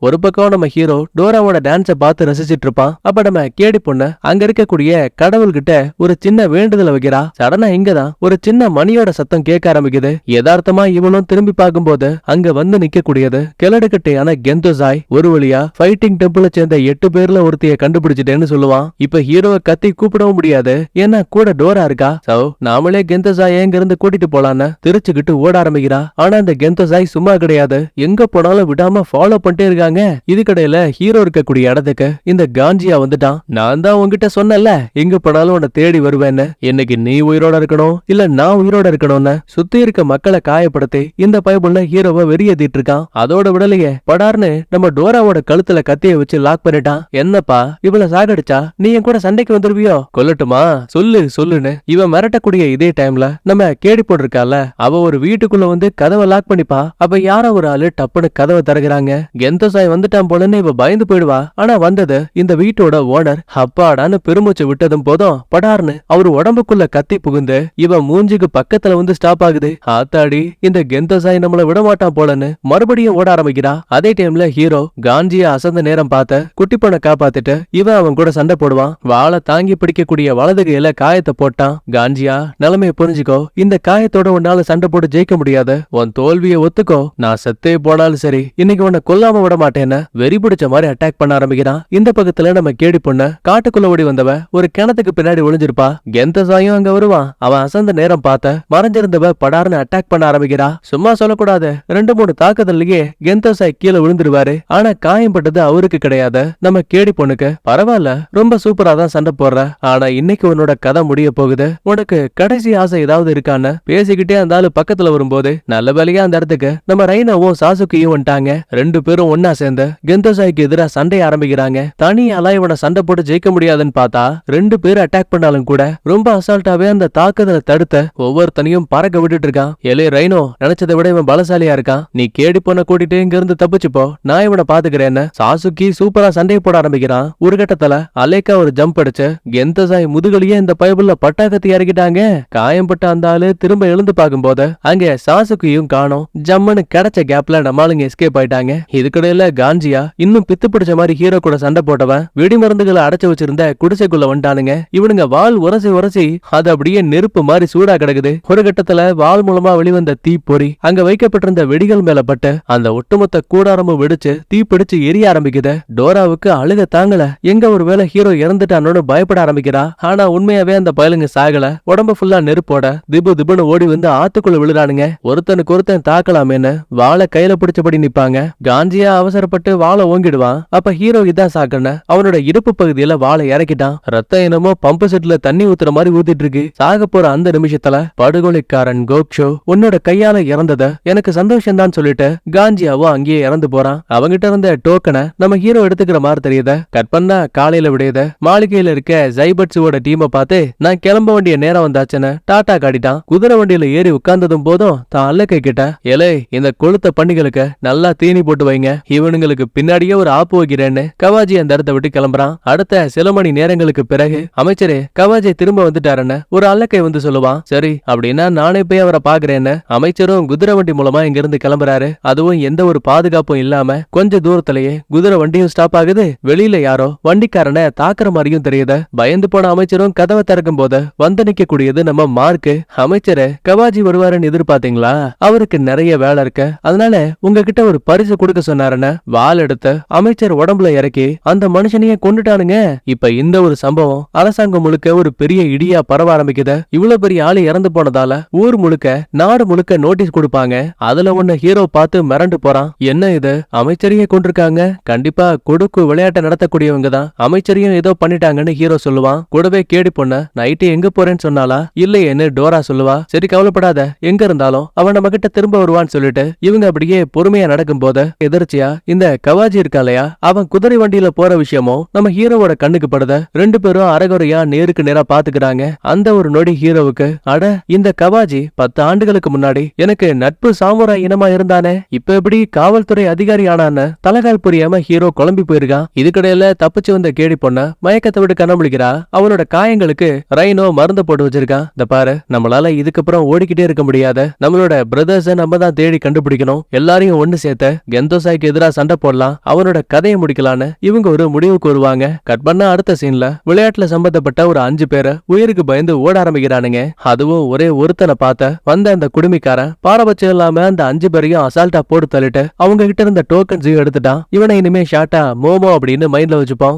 Speaker 1: ஒரு பக்கம் நம்ம ஹீரோ டோராவோட டான்ஸ பார்த்து ரசிச்சிட்டு இருப்பான். அப்ப நம்ம கேடி பொண்ணு அங்க இருக்கக்கூடிய கடவுள்கிட்ட ஒரு சின்ன வேண்டுதலை வைக்கிறா. சடனா இங்கதான் ஒரு சின்ன மணியோட சத்தம் கேட்க ஆரம்பிக்குது. யதார்த்தமா இவனும் திரும்பி பார்க்கும்போது அங்க வந்து நிக்கக்கூடியது கிழடுகட்டையான கெந்தோசாய். ஒரு வழியா ஃபைட்டிங் டெம்பிள சேர்ந்த 8 பேர்ல ஒருத்தைய கண்டுபிடிச்சிட்டேன்னு சொல்லுவான். இப்ப ஹீரோவை கத்தி கூப்பிடவும் முடியாது, ஏன்னா கூட டோரா இருக்கா. சோ நாமளே கெந்தோசாய் எங்க இருந்து கூட்டிட்டு போலான்னு திருச்சுக்கிட்டு ஓட ஆரம்பிக்கிறா. ஆனா அந்த கெந்தோசாய் சும்மா கிடையாது, எங்க போனாலும் விடாம ஃபாலோ பண்ணிட்டே இருக்காங்க. இதுக்கடையில ஹீரோ இருக்கக்கூடிய இடத்துக்கு இந்த காஞ்சியா வந்துட்டான். நான் தான் உன்கிட்ட சொன்னல, எங்க போனாலும் உன்னை தேடி வருவேன்னு, இன்னைக்கு நீ உயிரோட இருக்கணும் இல்ல நான் உயிரோட இருக்கணும்னு சுத்தி இருக்க மக்களை காயப்படுத்தி இந்த பைபிள்ல ஹீரோவை வெறியேத்திட்டு இருக்கான். அதோட விடலையே படார்னு நம்ம டோராவோட கழுத்துல கத்திய வச்சு லாக் பண்ணிட்டான். என்னப்பா இவள சாகடிச்சா நீ என் கூட சண்டைக்கு வந்துருவியோ, கொல்லட்டுமா சொல்லுன்னு இவன் மிரட்டக்கூடிய இதே டைம்ல நம்ம கேடி போட்டிருக்கால, அவ ஒரு வீட்டுக்குள்ள வந்து கதவை லாக் பண்ணிப்பா. அப்ப யாரோ ஒரு ஆளு டப்புன்னு கதவை திறகுறாங்க. கெந்தோசாய் கெந்தோசாய் வந்துட்டான் போலன்னு இவ பயந்து போயிடுவா. ஆனா வந்தது இந்த வீட்டோட ஓனர். அப்பாடான்னு பெருமூச்சு விட்டதும் போதும் படார்னு அவர் உடம்புக்குள்ள கத்தி புகுந்து இவன் மூஞ்சிக்கு பக்கத்துல வந்து ஸ்டாப் ஆகுது. ஆத்தாடி, இந்த கெந்தோசாய் நம்மள விட மாட்டான் போலன்னு மறுபடியும் ஓட ஆரம்பிக்கிறா. அதே டைம்ல ஹீரோ காஞ்சிய அசந்த நேரம் பார்த்த குட்டி பொண்ணை காப்பாத்திட்டு இவன் அவன் கூட சண்டை போடுவான். வாளை தாங்கி பிடிக்கக்கூடிய வலது கையில காயத்தை போட்டான். காஞ்சியா, நிலைமைய புரிஞ்சுக்கோ. இந்த காயத்தோட உன்னால சண்டை போட்டு ஜெயிக்க முடியாது. உன் தோல்வியை ஒத்துக்கோ. நான் செத்தே போனாலும் சரி, இன்னைக்கு உன்னை கொல்லாம விட மாட்டேன்னு வெறி பிடிச்ச மாதிரி அட்டாக் பண்ண ஆரம்பிக்கிறான். இந்த பக்கத்துல நம்ம கேடி பொண்ணு காட்டுக்குள்ள ஓடி வந்தவ ஒரு கிணத்துக்கு பின்னாடி ஒளிஞ்சிருப்பா. கெந்தோசாயும் அங்க வருவான். அவன் அசந்த நேரம் பார்த்த மறைஞ்சிருந்தவ படார்னு அட்டாக் பண்ண ஆரம்பிக்கிறா. சும்மா சொல்லக்கூடாது, 2-3 தாக்குதல்லையே கெந்தோசாய் கீழே விழுந்துருவாரு. ஆனா காயம் பட்டது அவருக்கு கிடையாது, நம்ம கேடி பொண்ணுக்கு. பரவாயில்ல, ரொம்ப சூப்பரா தான் சண்டை போடுற. ஆனா இன்னைக்கு உன்னோட கதை முடிய போகுது. உனக்கு கடைசி ஆசை ஏதாவது இருக்கான்னு பேசிக்கிட்டே அந்த ஆளு பக்கத்துல வரும்போது நல்ல வேலையா அந்த இடத்துக்கு நம்ம ரைனாவும் சாசுக்கியும் வந்துட்டாங்க. 2 பேரும் ஒன்னா சேர்ந்து கெந்தோசாய்க்கு எதிரா சண்டை ஆரம்பிக்கிறாங்க. தனியால இவனை சண்டை போட்டு ஜெயிக்க முடியாதுன்னு பார்த்தா 2 பேரும் அட்டாக் பண்ணாலும் கூட ரொம்ப அசால்ட்டாவே அந்த தாக்குதலை தடுத்த ஒவ்வொருத்தனையும் பறக்க விட்டுட்டு இருக்கான். எலே ரைனோ, நினைச்சதை விட இவன் பலசாலியா இருக்கான். நீ கேடி பொண்ண கூட்டிட்டு இங்க இருந்து தப்பிச்சுப்போ, நான் இவனை பாத்துக்கிறேன்னு சாசுக்கி சூப்பரா சண்டையை போட ஆரம்பிக்கிறான். ஒரு கட்டத்துல அலேக்கா ஒரு ஜம்ப் அடிச்சு கெந்தோசாய் முதுகலியே இந்த பைபிள்ல பட்டாக்கத்தி இறக்கிட்டாங்க. காயம்பட்ட அந்த ஆளு திரும்ப எழுந்து பார்க்கும்போது அங்க சாசுக்கியும் காணோம். ஜம்முன்னு கிடைச்ச கேப்ல நம்மளுங்க எஸ்கேப் ஆயிட்டாங்க. இதுக்கிடையில காஞ்சியா இன்னும் பித்து பிடிச்ச மாதிரி ஹீரோ கூட சண்டை போட்டவன் வெடிமருந்துகளை அடைச்சு வச்சிருந்த குடிசைக்குள்ள வந்துட்டானுங்க. இவனுங்க வால் உரசி உரசி அது அப்படியே நெருப்பு மாதிரி சூடா கிடக்குது. ஒரு கட்டத்துல வால் மூலமா வெளிவந்த தீ பொறி அங்க வைக்கப்பட்டிருந்த வெடிகள் மேல பட்டு அந்த ஒட்டுமொத்த கூடாரமும் வெடிச்சு தீ பிடிச்சு எரிய ஆரம்பிக்குது. டோராவுக்கு அழுக தாங்கல. எங்க ஒரு வேளை ஹீரோ இறந்துட்டானோன்னு பயப்பட ஆரம்பிக்கிறா. ஆனா உண்மையாவே அந்த பயலுங்க சாகல. உடம்பு ஃபுல்லா நெருப்போட திபு திபுன்னு ஓடி வந்து ஆத்துக்குள்ள விழுறானுங்க. ஒருத்தனுக்கு ஒருத்தன் தாக்கலாமேன்னு வாளை கையில பிடிச்சபடி நிப்பாங்க. காஞ்சியா அவசரப்பட்டு வாளை ஓங்கிடுவான். அப்ப ஹீரோ இதான் சாக்கன அவனோட இடுப்பு பகுதியில வாளை இறக்கிட்டான். ரத்தம் என்னமோ பம்பு செட்ல தண்ணி ஊத்துற மாதிரி ஊத்திட்டு இருக்கு. சாக போற அந்த நிமிஷத்துல படுகொலைக்காரன் கோக்ஷோ உன்னோட கையால இறந்தத எனக்கு சந்தோஷம் தான் சொல்லிட்டு காஞ்சியாவும் அங்கேயே இறந்து போறான். அவங்கிட்ட இருந்த டோக்கனை நம்ம ஹீரோ எடுத்துக்கிற மாதிரி தெரியுது. கட் பண்ணா காலையில விடையுது. மாளிகையில இருக்க ஜைபட்ஸோட டீமை பார்த்து நான் கிளம்ப வேண்டிய நேரம் வந்தாச்சுன்னு டாட்டா காட்டிட்டான். குதிரை வண்டியில ஏறி உட்கார்ந்ததும் போதும் தான் அல்லக்கை கிட்ட, எலே இந்த கொளுத்த பண்ணிகளுக்கு நல்லா தீனி போட்டு வைங்க, இவனுங்களுக்கு பின்னாடியே ஒரு ஆப்பு வைக்கிறேன்னு கவாஜி அந்த இடத்தை விட்டு கிளம்புறான். அடுத்த சில மணி நேரங்களுக்கு பிறகு அமைச்சரே கவாஜி திரும்ப வந்துட்டாருன்னு ஒரு அல்லக்கை வந்து சொல்லுவான். சரி அப்படின்னா நானே போய் அவரை பாக்குறேன்னு அமைச்சரும் குதிரை வண்டி மூலமா இங்க இருந்து கிளம்புறாரு. அதுவும் எந்த ஒரு பாதுகாப்பும் இல்லாம கொஞ்ச தூரத்திலேயே குதிரை வண்டியும் ஸ்டாப் ஆகுது. வெளியில யாரோ வண்டிக்காரனை தாக்குற மாதிரியும் தெரியுது. பயந்து போன அமைச்சரும் கதவை திறக்கும் போது வந்து நிக்க கூடியது நம்ம மார்க்கு. அமைச்சரை கவாஜி வருவாருன்னு எதிர்பார்த்தீங்களா? அவருக்கு நிறைய வேலை இருக்கு, அதனால உங்ககிட்ட ஒரு பரிசு கொடுக்க சொன்னாருன்னு வாள் எடுத்து அமைச்சர் உடம்புல இறக்கி அந்த மனுஷனையே கொண்டுட்டானுங்க. இப்ப இந்த ஒரு சம்பவம் அரசாங்கம் முழுக்க ஒரு பெரிய இடியா பரவ ஆரம்பிக்குது. இவ்வளவு பெரிய ஆளு இறந்து போனதால ஊர் முழுக்க நாடு முழுக்க நோட்டீஸ் கொடுப்பாங்க. அதுல ஒண்ணு ஹீரோ பார்த்து மிரண்டு போறான். என்ன இது, அமைச்சரையே கொண்டிருக்காங்க, கண்டிப்பா கொடுக்கு விளையாட்டை நடத்தக்கூடியவங்க தான், அமைச்சரையும் ஏதோ பண்ணிட்டாங்கன்னு ஹீரோ சொல்லுவான். கூடவே கேடி பொண்ணு நைட்டு எங்க போறேன்னு சொன்னாலா? இல்லையேன்னு டோரா சொல்லுவா. சரி கவலைப்படாத, எங்க இருந்தாலும் அவன் நம்ம கிட்ட திரும்ப வருவான்னு சொல்லிட்டு இவங்க அப்படியே பொறுமையா நடக்கும் போது எதிர்ச்சியா இந்த கவாஜி இருக்கா இல்லையா, அவன் குதிரை வண்டியில போற விஷயமும் நம்ம ஹீரோவோட கண்ணுக்கு படுத. 2 பேரும் அரைகுறையா நேருக்கு நேரா பாத்துக்கிறாங்க. அந்த ஒரு நொடி ஹீரோவுக்கு, அட இந்த கவாஜி 10 ஆண்டுகளுக்கு முன்னாடி எனக்கு நட்பு சாமுராய் இனமா இருந்தானே, இப்ப எப்படி காவல்துறை அதிகாரி ஆனான்னு தலகால் புரியாம ஹீரோ குழம்பி போயிருக்கான். இதுக்கிடையில தப்பிச்சு வந்த கேடி பொண்ண மயக்கத்தை விட்டு கண்ணமுழிக்கிறா. அவனோட காயங்களுக்கு ரைனோ மருந்து போட்டு வச்சிருக்கான். இந்த பாரு, நம்மளால இதுக்கப்புறம் ஓடிக்கிட்டே இருக்க முடியாத, நம்மளோட பிரதர்ஸ நம்ம தான் தேடி கண்டுபிடிக்கணும், எல்லாரையும் ஒண்ணு சேர்த்து கெந்தோசாய்க்கு எதிராக சண்டை போடலாம், அவனோட கதையை முடிக்கலான்னு இவங்க ஒரு முடிவுக்கு வருவாங்க. கட் பண்ண அடுத்த சீன்ல விளையாட்டுல சம்பந்தப்பட்ட ஒரு 5 பேரை உயிருக்கு பயந்து ஓட ஆரம்பிக்கிறானுங்க. அதுவும் ஒரே ஒருத்தனை பார்த்த வந்த அந்த குடுமிக்காரன் பாரபட்சம் இல்லாம அந்த 5 பேரையும் அசால்ட்டா போட்டு தள்ளிட்டு அவங்க கிட்ட இருந்த டோக்கன்ஸையும் எடுத்துட்டான். இவனை இனிமே ஷார்ட்டா மோமோ அப்படின்னு மைண்ட்ல வச்சுப்பான்.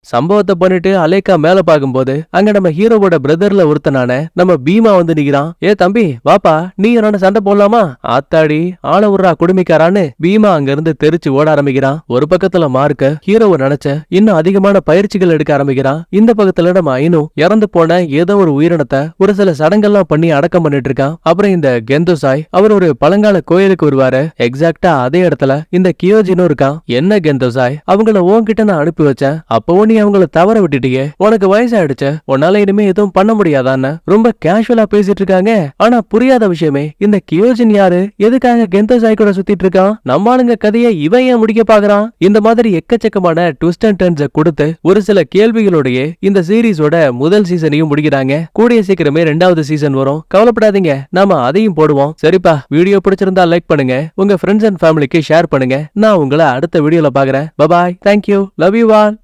Speaker 1: சம்பவத்தை பண்ணிட்டு அலேக்கா மேல பாக்கும்போது அங்க நம்ம ஹீரோவோட பிரதர்ல ஒருத்தனான நம்ம பீமா வந்து நிக்கிறான். ஏ தம்பி வாப்பா, நீ என்னோட சண்டை போடலாமா? ஆத்தாடி ஆள விடுறா குடுமிக்காரான்னு பீமா அங்க இருந்து தெரிச்சு ஓட ஆரம்பிக்கிறான். ஒரு பக்கத்துல மார்க்க ஹீரோவை நினைச்ச இன்னும் அதிகமான பயிற்சிகள் எடுக்க ஆரம்பிக்கிறான். இந்த பக்கத்துல நம்ம ஐனு இறந்து போன ஏதோ ஒரு உயிரினத்தை ஒரு சில சடங்கெல்லாம் பண்ணி அடக்கம் பண்ணிட்டு இருக்கான். அப்புறம் இந்த கெந்தோசாய் அவர் ஒரு பழங்கால கோயிலுக்கு வருவாரு. எக்ஸாக்டா அதே இடத்துல இந்த கியோஜினும் இருக்கான். என்ன கெந்தோசாய், அவங்கள உன்கிட்ட நான் அனுப்பி வச்சேன், அப்பவும் நீ நீ அவங்கள தவற விட்டுட்டியே, உனக்கு வயசாயிடுச்சு, உன்னால இனிமே எதுவும் பண்ண முடியாதான்னு ரொம்ப கேஷுவலா பேசிட்டு இருக்காங்க. ஆனா புரியாத விஷயமே, இந்த கியோஜின் யாரு, எதுக்காக கெந்தோ சாய் கூட சுத்திட்டு இருக்கான், நம்ம ஆளுங்க கதையை இவன் ஏன் முடிக்க பாக்குறான்? இந்த மாதிரி எக்கச்சக்கமான ட்விஸ்ட் அண்ட் டர்ன்ஸ் கொடுத்து ஒரு சில கேள்விகளோடயே இந்த சீரிஸோட முதல் சீசனையும் முடிக்கிறாங்க. கூடிய சீக்கிரமே 2வது சீசன் வரும், கவலைப்படாதீங்க, நாம அதையும் போடுவோம். சரிப்பா, வீடியோ பிடிச்சிருந்தா லைக் பண்ணுங்க, உங்க ஃப்ரெண்ட்ஸ் அண்ட் ஃபேமிலிக்கு ஷேர் பண்ணுங்க. நான் உங்களை அடுத்த வீடியோல பாக்குறேன். Bye bye, thank you, love you all.